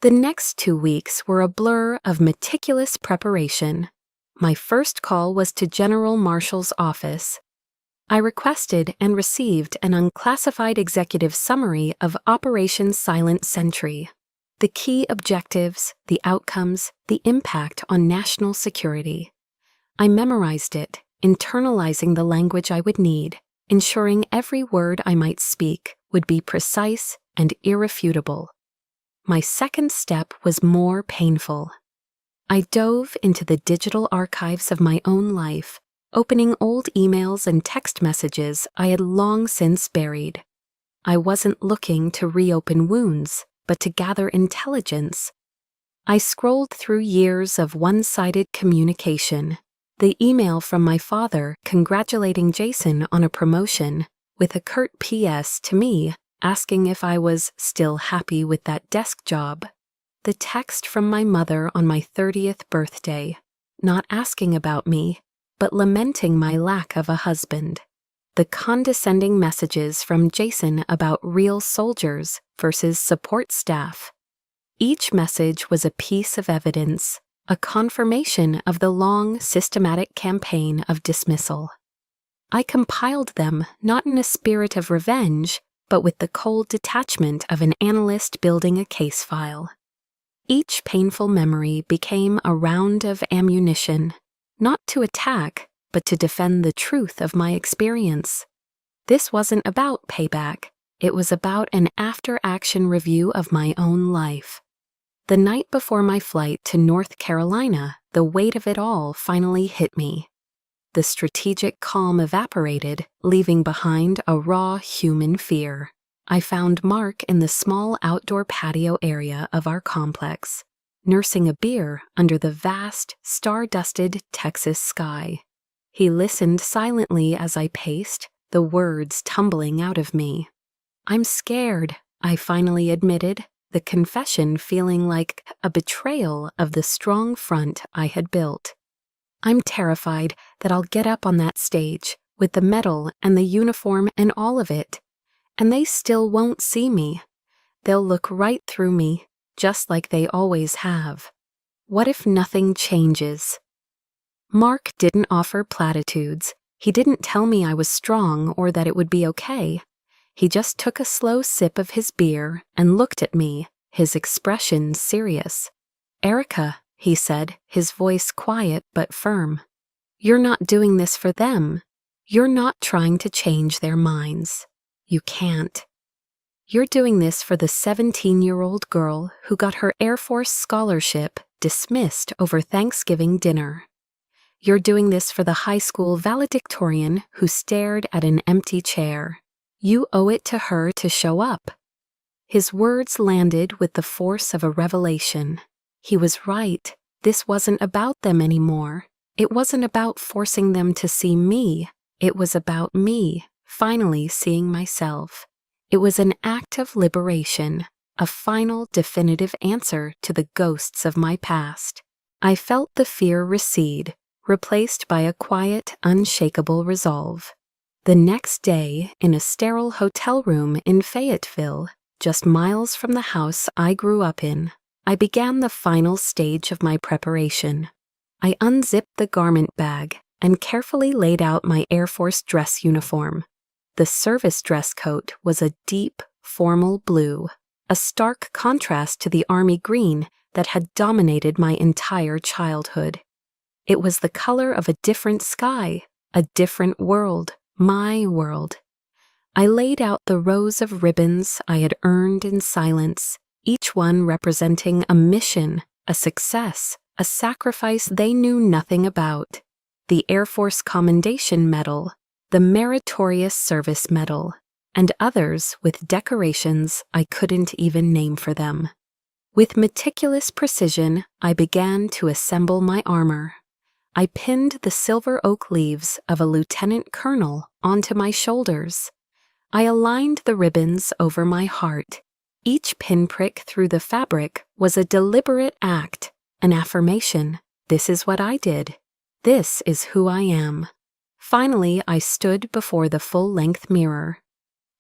The next 2 weeks were a blur of meticulous preparation. My first call was to General Marshal's office. I requested and received an unclassified executive summary of Operation Silent Sentry. The key objectives, the outcomes, the impact on national security. I memorized it, internalizing the language I would need, ensuring every word I might speak would be precise and irrefutable. My second step was more painful. I dove into the digital archives of my own life, opening old emails and text messages I had long since buried. I wasn't looking to reopen wounds, but to gather intelligence. I scrolled through years of one-sided communication. The email from my father congratulating Jason on a promotion, with a curt PS to me asking if I was still happy with that desk job. The text from my mother on my 30th birthday, not asking about me, but lamenting my lack of a husband. The condescending messages from Jason about real soldiers versus support staff. Each message was a piece of evidence, a confirmation of the long, systematic campaign of dismissal. I compiled them not in a spirit of revenge, but with the cold detachment of an analyst building a case file. Each painful memory became a round of ammunition, not to attack, but to defend the truth of my experience. This wasn't about payback. It was about an after-action review of my own life. The night before my flight to North Carolina, the weight of it all finally hit me. The strategic calm evaporated, leaving behind a raw human fear. I found Mark in the small outdoor patio area of our complex, nursing a beer under the vast, star-dusted Texas sky. He listened silently as I paced, the words tumbling out of me. "I'm scared," I finally admitted, the confession feeling like a betrayal of the strong front I had built. "I'm terrified that I'll get up on that stage, with the medal and the uniform and all of it, and they still won't see me. They'll look right through me, just like they always have. What if nothing changes?" Mark didn't offer platitudes. He didn't tell me I was strong or that it would be okay. He just took a slow sip of his beer and looked at me, his expression serious. "Erica," he said, his voice quiet but firm. "You're not doing this for them. You're not trying to change their minds. You can't. You're doing this for the 17-year-old girl who got her Air Force scholarship dismissed over Thanksgiving dinner. You're doing this for the high school valedictorian who stared at an empty chair. You owe it to her to show up." His words landed with the force of a revelation. He was right. This wasn't about them anymore. It wasn't about forcing them to see me. It was about me finally seeing myself. It was an act of liberation, a final definitive answer to the ghosts of my past. I felt the fear recede, replaced by a quiet, unshakable resolve. The next day, in a sterile hotel room in Fayetteville, just miles from the house I grew up in, I began the final stage of my preparation. I unzipped the garment bag and carefully laid out my Air Force dress uniform. The service dress coat was a deep, formal blue, a stark contrast to the army green that had dominated my entire childhood. It was the color of a different sky, a different world, my world. I laid out the rows of ribbons I had earned in silence, each one representing a mission, a success, a sacrifice they knew nothing about. The Air Force Commendation Medal, the Meritorious Service Medal, and others with decorations I couldn't even name for them. With meticulous precision, I began to assemble my armor. I pinned the silver oak leaves of a lieutenant colonel onto my shoulders. I aligned the ribbons over my heart. Each pinprick through the fabric was a deliberate act, an affirmation. This is what I did. This is who I am. Finally, I stood before the full-length mirror.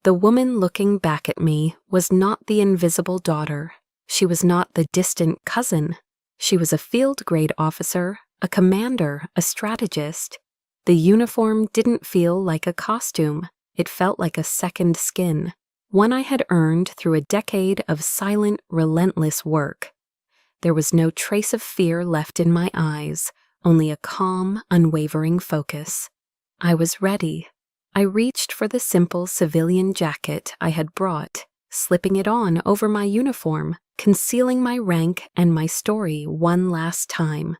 The woman looking back at me was not the invisible daughter. She was not the distant cousin. She was a field-grade officer, a commander, a strategist. The uniform didn't feel like a costume. It felt like a second skin, one I had earned through a decade of silent, relentless work. There was no trace of fear left in my eyes, only a calm, unwavering focus. I was ready. I reached for the simple civilian jacket I had brought, slipping it on over my uniform, concealing my rank and my story one last time.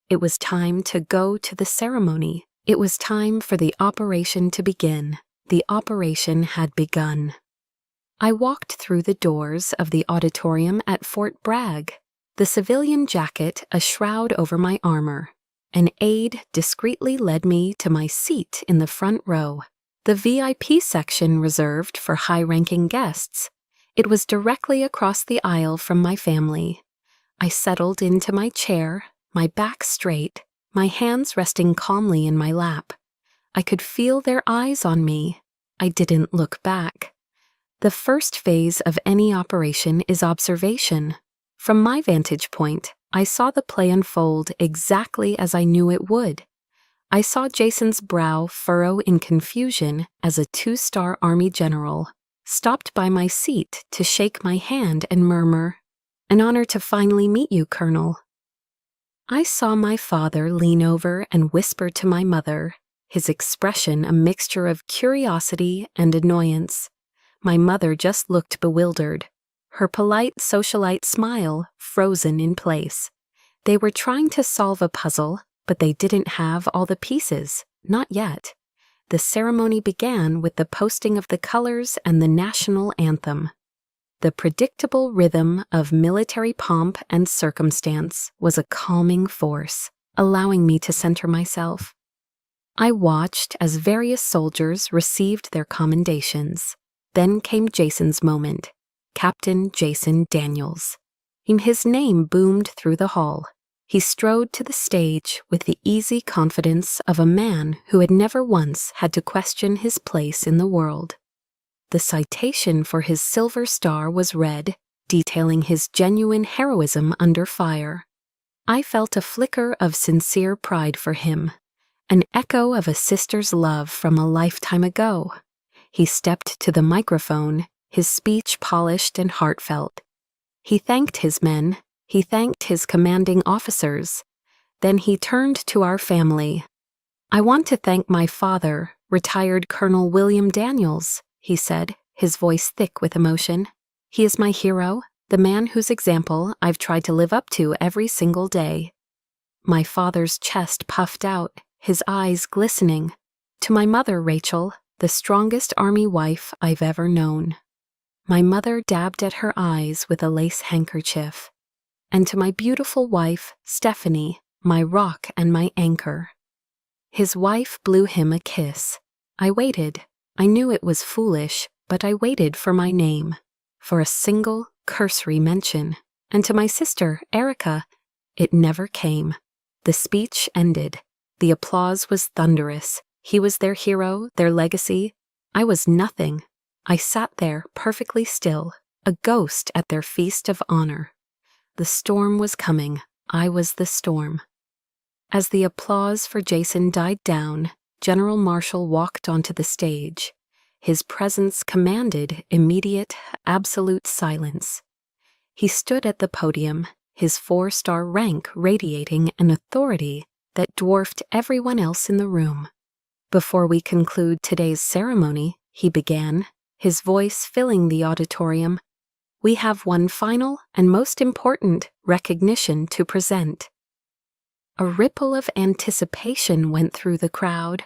It was time to go to the ceremony. It was time for the operation to begin. The operation had begun. I walked through the doors of the auditorium at Fort Bragg, the civilian jacket a shroud over my armor. An aide discreetly led me to my seat in the front row, the VIP section reserved for high-ranking guests. It was directly across the aisle from my family. I settled into my chair, my back straight, my hands resting calmly in my lap. I could feel their eyes on me. I didn't look back. The first phase of any operation is observation. From my vantage point, I saw the play unfold exactly as I knew it would. I saw Jason's brow furrow in confusion as a 2-star Army general stopped by my seat to shake my hand and murmur, "An honor to finally meet you, Colonel." I saw my father lean over and whisper to my mother, his expression a mixture of curiosity and annoyance. My mother just looked bewildered, her polite socialite smile frozen in place. They were trying to solve a puzzle, but they didn't have all the pieces, not yet. The ceremony began with the posting of the colors and the national anthem. The predictable rhythm of military pomp and circumstance was a calming force, allowing me to center myself. I watched as various soldiers received their commendations. Then came Jason's moment, Captain Jason Daniels. His name boomed through the hall. He strode to the stage with the easy confidence of a man who had never once had to question his place in the world. The citation for his Silver Star was read, detailing his genuine heroism under fire. I felt a flicker of sincere pride for him, an echo of a sister's love from a lifetime ago. He stepped to the microphone, his speech polished and heartfelt. He thanked his men. He thanked his commanding officers. Then he turned to our family. "I want to thank my father, retired Colonel William Daniels," he said, his voice thick with emotion. "He is my hero, the man whose example I've tried to live up to every single day." My father's chest puffed out, his eyes glistening. To my mother, Rachel, the strongest Army wife I've ever known. My mother dabbed at her eyes with a lace handkerchief. And to my beautiful wife, Stephanie, my rock and my anchor. His wife blew him a kiss. I waited. I knew it was foolish, but I waited for my name, for a single, cursory mention. And to my sister, Erica, it never came. The speech ended. The applause was thunderous. He was their hero, their legacy. I was nothing. I sat there perfectly still, a ghost at their feast of honor. The storm was coming. I was the storm. As the applause for Jason died down, General Marshall walked onto the stage. His presence commanded immediate, absolute silence. He stood at the podium, his 4-star rank radiating an authority that dwarfed everyone else in the room. "Before we conclude today's ceremony," he began, his voice filling the auditorium, "we have one final and most important recognition to present." A ripple of anticipation went through the crowd.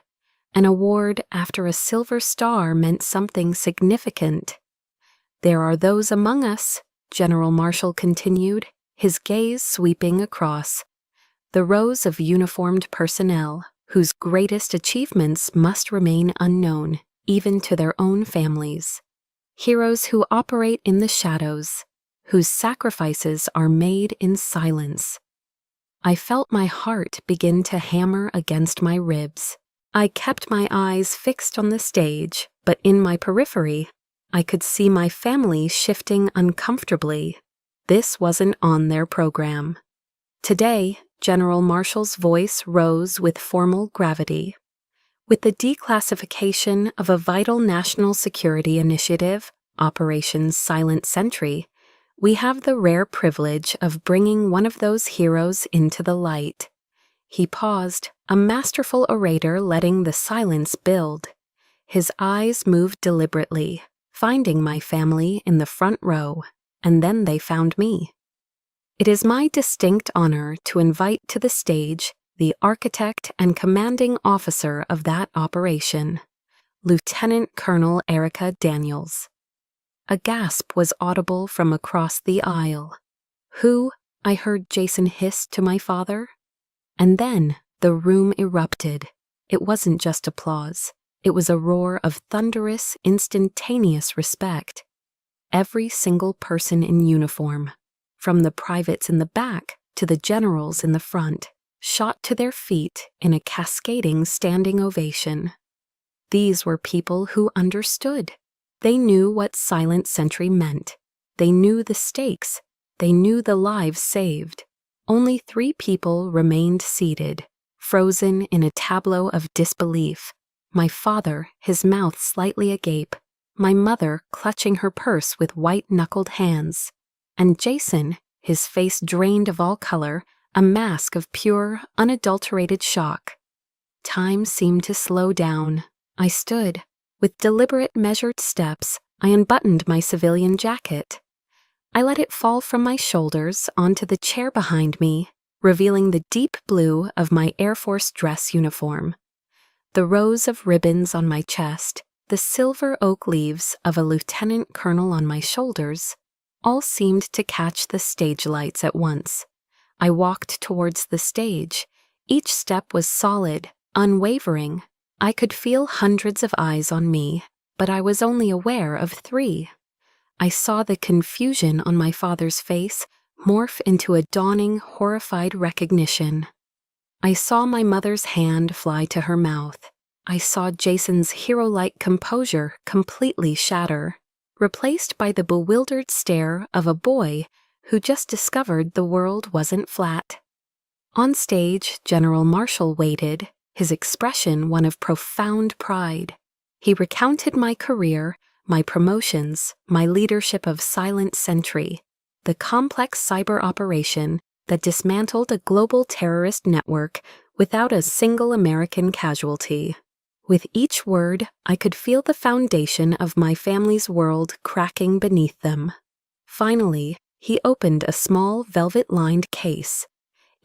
An award after a silver star meant something significant. "There are those among us," General Marshall continued, his gaze sweeping across, "the rows of uniformed personnel whose greatest achievements must remain unknown, even to their own families. Heroes who operate in the shadows, whose sacrifices are made in silence." I felt my heart begin to hammer against my ribs. I kept my eyes fixed on the stage, but in my periphery, I could see my family shifting uncomfortably. This wasn't on their program. Today, General Marshall's voice rose with formal gravity. "With the declassification of a vital national security initiative, Operation Silent Sentry, we have the rare privilege of bringing one of those heroes into the light." He paused, a masterful orator letting the silence build. His eyes moved deliberately, finding my family in the front row, and then they found me. "It is my distinct honor to invite to the stage the architect and commanding officer of that operation, Lieutenant Colonel Erica Daniels." A gasp was audible from across the aisle. "Who?" I heard Jason hiss to my father. And then the room erupted. It wasn't just applause. It was a roar of thunderous, instantaneous respect. Every single person in uniform, from the privates in the back to the generals in the front, shot to their feet in a cascading standing ovation. These were people who understood. They knew what silent sentry meant. They knew the stakes. They knew the lives saved. Only 3 people remained seated, frozen in a tableau of disbelief. My father, his mouth slightly agape, my mother clutching her purse with white-knuckled hands, and Jason, his face drained of all color, a mask of pure, unadulterated shock. Time seemed to slow down. I stood. With deliberate, measured steps, I unbuttoned my civilian jacket. I let it fall from my shoulders onto the chair behind me, revealing the deep blue of my Air Force dress uniform. The rows of ribbons on my chest, the silver oak leaves of a lieutenant colonel on my shoulders, all seemed to catch the stage lights at once. I walked towards the stage. Each step was solid, unwavering. I could feel hundreds of eyes on me, but I was only aware of 3. I saw the confusion on my father's face morph into a dawning, horrified recognition. I saw my mother's hand fly to her mouth. I saw Jason's hero-like composure completely shatter, replaced by the bewildered stare of a boy who just discovered the world wasn't flat. On stage, General Marshall waited, his expression one of profound pride. He recounted my career, my promotions, my leadership of Silent Sentry, the complex cyber operation that dismantled a global terrorist network without a single American casualty. With each word, I could feel the foundation of my family's world cracking beneath them. Finally, he opened a small velvet-lined case.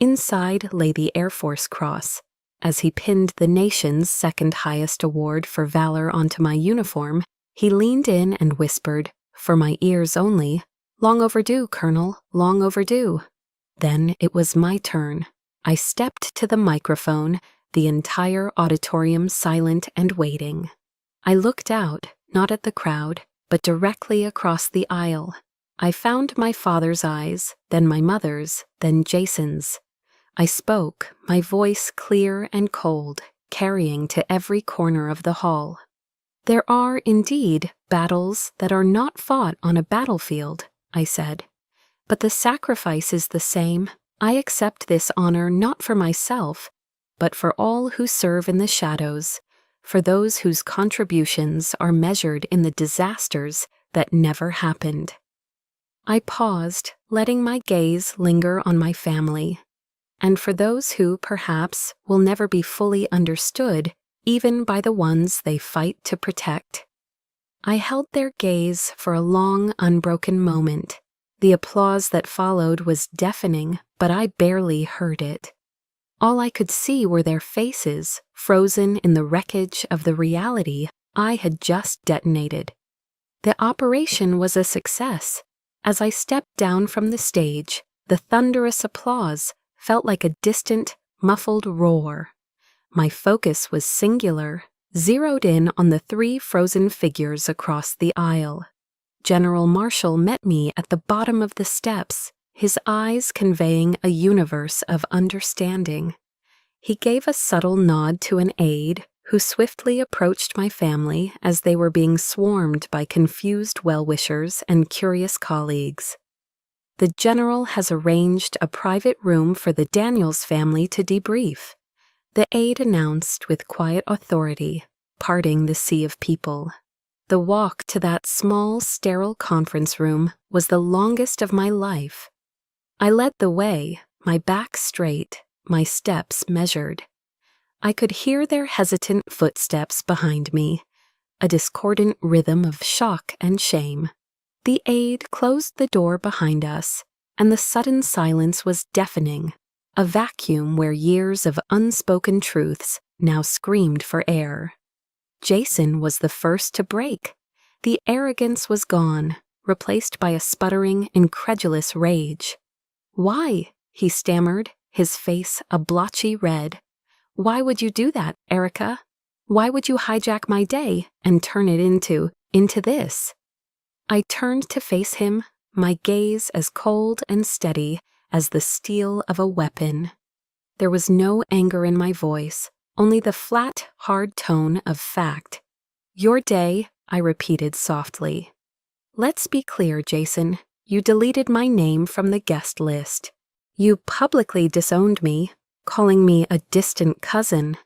Inside lay the Air Force Cross. As he pinned the nation's second-highest award for valor onto my uniform, he leaned in and whispered, for my ears only, "Long overdue, Colonel, long overdue." Then it was my turn. I stepped to the microphone, the entire auditorium silent and waiting. I looked out, not at the crowd, but directly across the aisle. I found my father's eyes, then my mother's, then Jason's. I spoke, my voice clear and cold, carrying to every corner of the hall. "There are, indeed, battles that are not fought on a battlefield," I said. "But the sacrifice is the same. I accept this honor not for myself, but for all who serve in the shadows, for those whose contributions are measured in the disasters that never happened." I paused, letting my gaze linger on my family. And for those who, perhaps, will never be fully understood, even by the ones they fight to protect. I held their gaze for a long, unbroken moment. The applause that followed was deafening, but I barely heard it. All I could see were their faces, frozen in the wreckage of the reality I had just detonated. The operation was a success. As I stepped down from the stage, the thunderous applause felt like a distant, muffled roar. My focus was singular, zeroed in on the 3 frozen figures across the aisle. General Marshall met me at the bottom of the steps, his eyes conveying a universe of understanding. He gave a subtle nod to an aide who swiftly approached my family as they were being swarmed by confused well-wishers and curious colleagues. The general has arranged a private room for the Daniels family to debrief, the aide announced with quiet authority, parting the sea of people. The walk to that small, sterile conference room was the longest of my life. I led the way, my back straight, my steps measured. I could hear their hesitant footsteps behind me, a discordant rhythm of shock and shame. The aide closed the door behind us, and the sudden silence was deafening, a vacuum where years of unspoken truths now screamed for air. Jason was the first to break. The arrogance was gone, replaced by a sputtering, incredulous rage. "Why?" he stammered, his face a blotchy red. "Why would you do that, Erica? Why would you hijack my day and turn it into this?" I turned to face him, my gaze as cold and steady as the steel of a weapon. There was no anger in my voice, only the flat, hard tone of fact. "Your day," I repeated softly. "Let's be clear, Jason. You deleted my name from the guest list. You publicly disowned me, calling me a distant cousin.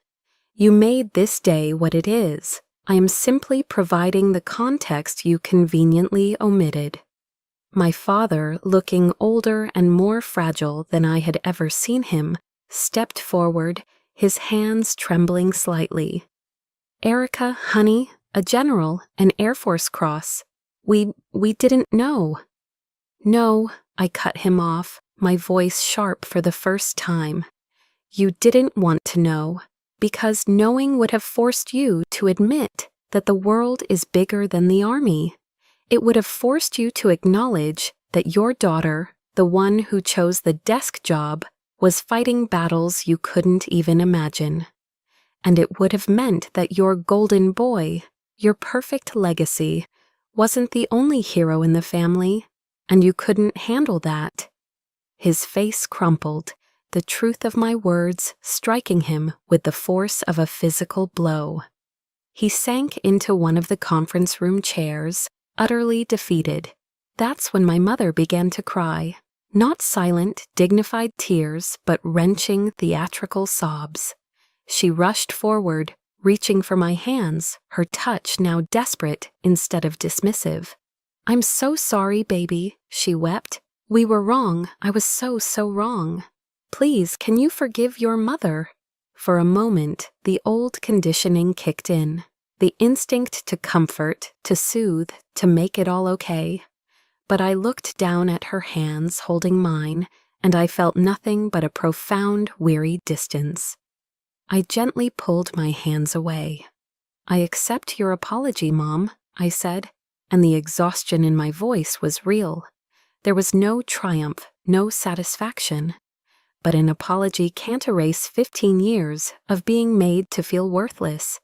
You made this day what it is. I am simply providing the context you conveniently omitted." My father, looking older and more fragile than I had ever seen him, stepped forward, his hands trembling slightly. "Erica, honey, a general, an Air Force cross. We didn't know." "No," I cut him off, my voice sharp for the first time. "You didn't want to know, because knowing would have forced you to admit that the world is bigger than the Army. It would have forced you to acknowledge that your daughter, the one who chose the desk job, was fighting battles you couldn't even imagine. And it would have meant that your golden boy, your perfect legacy, wasn't the only hero in the family, and you couldn't handle that." His face crumpled, the truth of my words striking him with the force of a physical blow. He sank into one of the conference room chairs, utterly defeated. That's when my mother began to cry. Not silent, dignified tears, but wrenching, theatrical sobs. She rushed forward, reaching for my hands, her touch now desperate instead of dismissive. "I'm so sorry, baby," she wept. "We were wrong. I was so wrong. Please, can you forgive your mother?" For a moment, the old conditioning kicked in. The instinct to comfort, to soothe, to make it all okay. But I looked down at her hands holding mine, and I felt nothing but a profound, weary distance. I gently pulled my hands away. "I accept your apology, Mom," I said, and the exhaustion in my voice was real. There was no triumph, no satisfaction. But an apology can't erase 15 years of being made to feel worthless.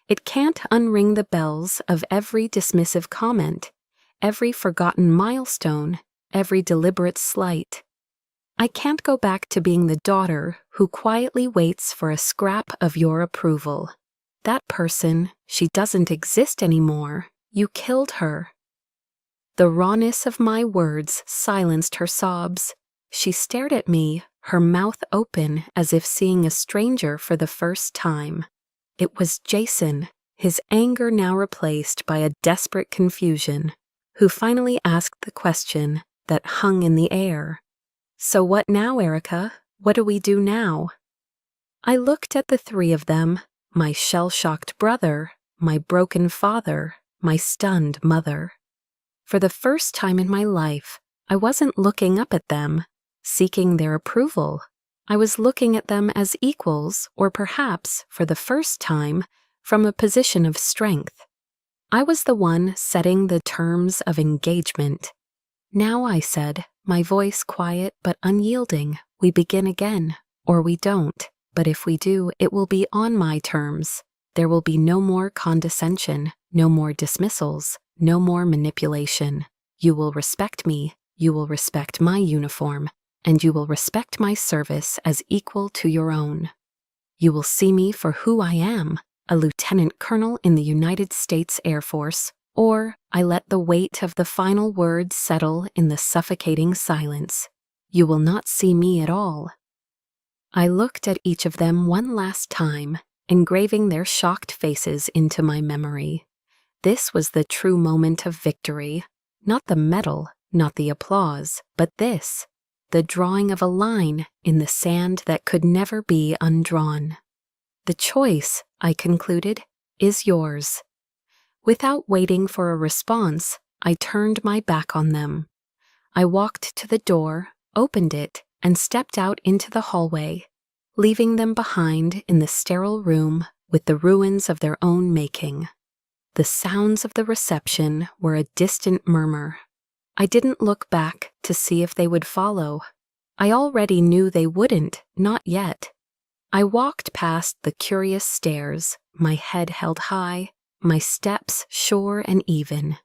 It can't unring the bells of every dismissive comment, every forgotten milestone, every deliberate slight. I can't go back to being the daughter who quietly waits for a scrap of your approval. That person, she doesn't exist anymore. You killed her. The rawness of my words silenced her sobs. She stared at me, her mouth open as if seeing a stranger for the first time. It was Jason, his anger now replaced by a desperate confusion, who finally asked the question that hung in the air. "So what now, Erica? What do we do now?" I looked at the 3 of them, my shell-shocked brother, my broken father, my stunned mother. For the first time in my life, I wasn't looking up at them, seeking their approval. I was looking at them as equals, or perhaps, for the first time, from a position of strength. I was the one setting the terms of engagement. Now, I said, my voice quiet but unyielding, we begin again, or we don't, but if we do, it will be on my terms. There will be no more condescension, no more dismissals, no more manipulation. You will respect me, you will respect my uniform, and you will respect my service as equal to your own. You will see me for who I am, a lieutenant colonel in the United States Air Force, or I let the weight of the final words settle in the suffocating silence. You will not see me at all. I looked at each of them one last time, engraving their shocked faces into my memory. This was the true moment of victory, not the medal, not the applause, but this, the drawing of a line in the sand that could never be undrawn. The choice, I concluded, is yours. Without waiting for a response, I turned my back on them. I walked to the door, opened it, and stepped out into the hallway, leaving them behind in the sterile room with the ruins of their own making. The sounds of the reception were a distant murmur. I didn't look back to see if they would follow. I already knew they wouldn't, not yet. I walked past the curious stairs, my head held high, my steps sure and even.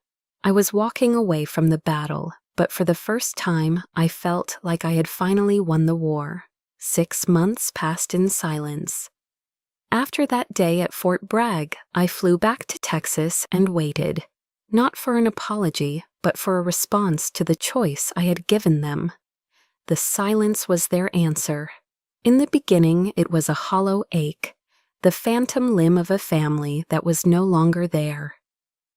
I was walking away from the battle, but for the first time I felt like I had finally won the war. 6 months passed in silence. After that day at Fort Bragg, I flew back to Texas and waited, not for an apology, but for a response to the choice I had given them. The silence was their answer. In the beginning, it was a hollow ache, the phantom limb of a family that was no longer there.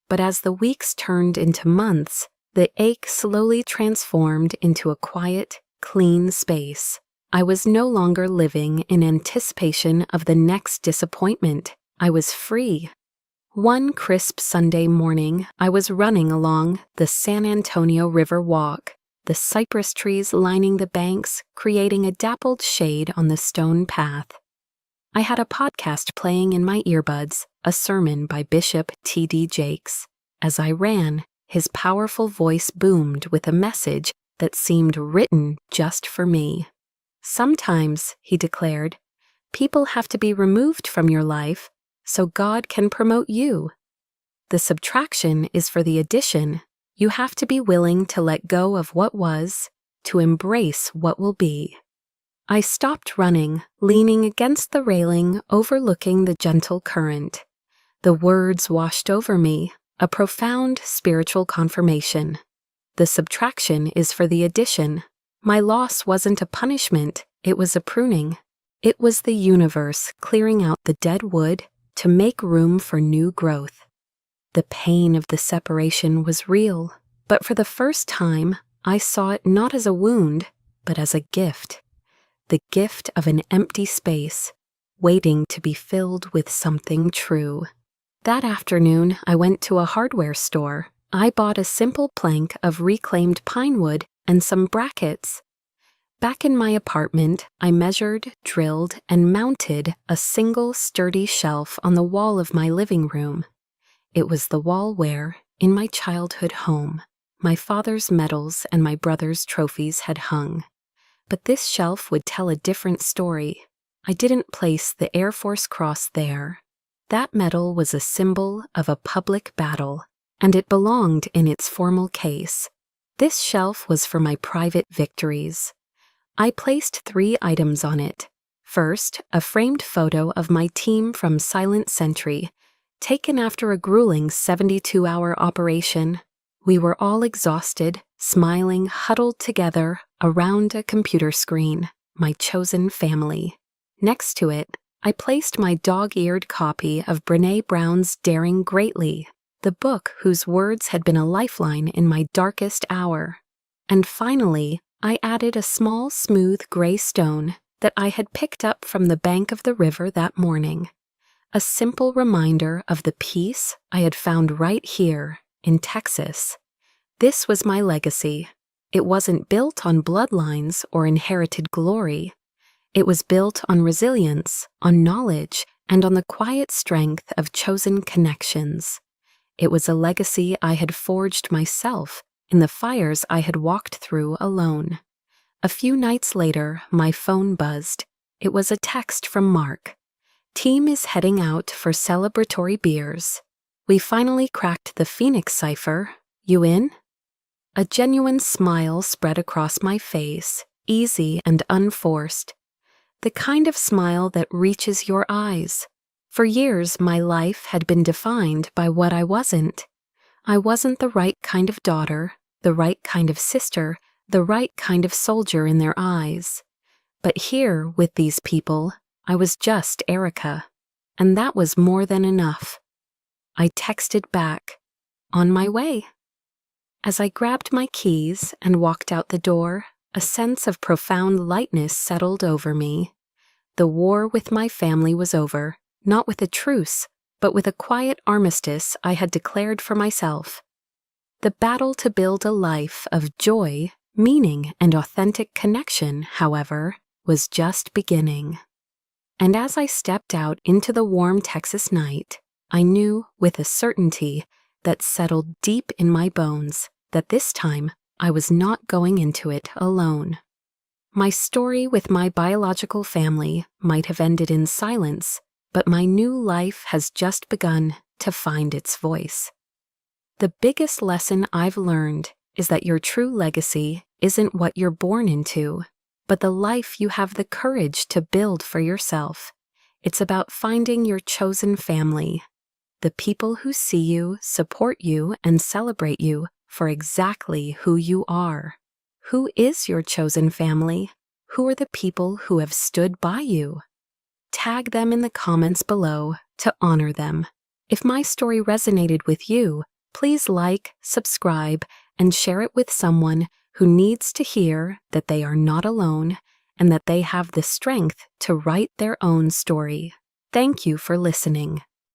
But as the weeks turned into months, the ache slowly transformed into a quiet, clean space. I was no longer living in anticipation of the next disappointment. I was free. One crisp Sunday morning, I was running along the San Antonio River Walk, the cypress trees lining the banks, creating a dappled shade on the stone path. I had a podcast playing in my earbuds, a sermon by Bishop T.D. Jakes. As I ran, his powerful voice boomed with a message that seemed written just for me. Sometimes, he declared, people have to be removed from your life so God can promote you. The subtraction is for the addition. You have to be willing to let go of what was, to embrace what will be. I stopped running, leaning against the railing, overlooking the gentle current. The words washed over me, a profound spiritual confirmation. The subtraction is for the addition. My loss wasn't a punishment, it was a pruning. It was the universe clearing out the dead wood to make room for new growth. The pain of the separation was real, but for the first time, I saw it not as a wound, but as a gift. The gift of an empty space, waiting to be filled with something true. That afternoon, I went to a hardware store. I bought a simple plank of reclaimed pine wood and some brackets. Back in my apartment, I measured, drilled, and mounted a single sturdy shelf on the wall of my living room. It was the wall where, in my childhood home, my father's medals and my brother's trophies had hung. But this shelf would tell a different story. I didn't place the Air Force Cross there. That medal was a symbol of a public battle, and it belonged in its formal case. This shelf was for my private victories. I placed 3 items on it. First, a framed photo of my team from Silent Sentry, taken after a grueling 72-hour operation. We were all exhausted, smiling, huddled together around a computer screen, my chosen family. Next to it, I placed my dog-eared copy of Brené Brown's Daring Greatly, the book whose words had been a lifeline in my darkest hour. And finally, I added a small, smooth gray stone that I had picked up from the bank of the river that morning. A simple reminder of the peace I had found right here in Texas. This was my legacy. It wasn't built on bloodlines or inherited glory. It was built on resilience, on knowledge, and on the quiet strength of chosen connections. It was a legacy I had forged myself in the fires I had walked through alone. A few nights later, my phone buzzed. It was a text from Mark. Team is heading out for celebratory beers. We finally cracked the Phoenix cipher. You in? A genuine smile spread across my face, easy and unforced. The kind of smile that reaches your eyes. For years, my life had been defined by what I wasn't. I wasn't the right kind of daughter, the right kind of sister, the right kind of soldier in their eyes. But here, with these people, I was just Erica, and that was more than enough. I texted back, on my way. As I grabbed my keys and walked out the door, a sense of profound lightness settled over me. The war with my family was over, not with a truce, but with a quiet armistice I had declared for myself. The battle to build a life of joy, meaning, and authentic connection, however, was just beginning. And as I stepped out into the warm Texas night, I knew with a certainty that settled deep in my bones that this time I was not going into it alone. My story with my biological family might have ended in silence, but my new life has just begun to find its voice. The biggest lesson I've learned is that your true legacy isn't what you're born into, but the life you have the courage to build for yourself. It's about finding your chosen family, the people who see you, support you, and celebrate you for exactly who you are. Who is your chosen family? Who are the people who have stood by you? Tag them in the comments below to honor them. If my story resonated with you, please like, subscribe, and share it with someone who needs to hear that they are not alone and that they have the strength to write their own story. Thank you for listening.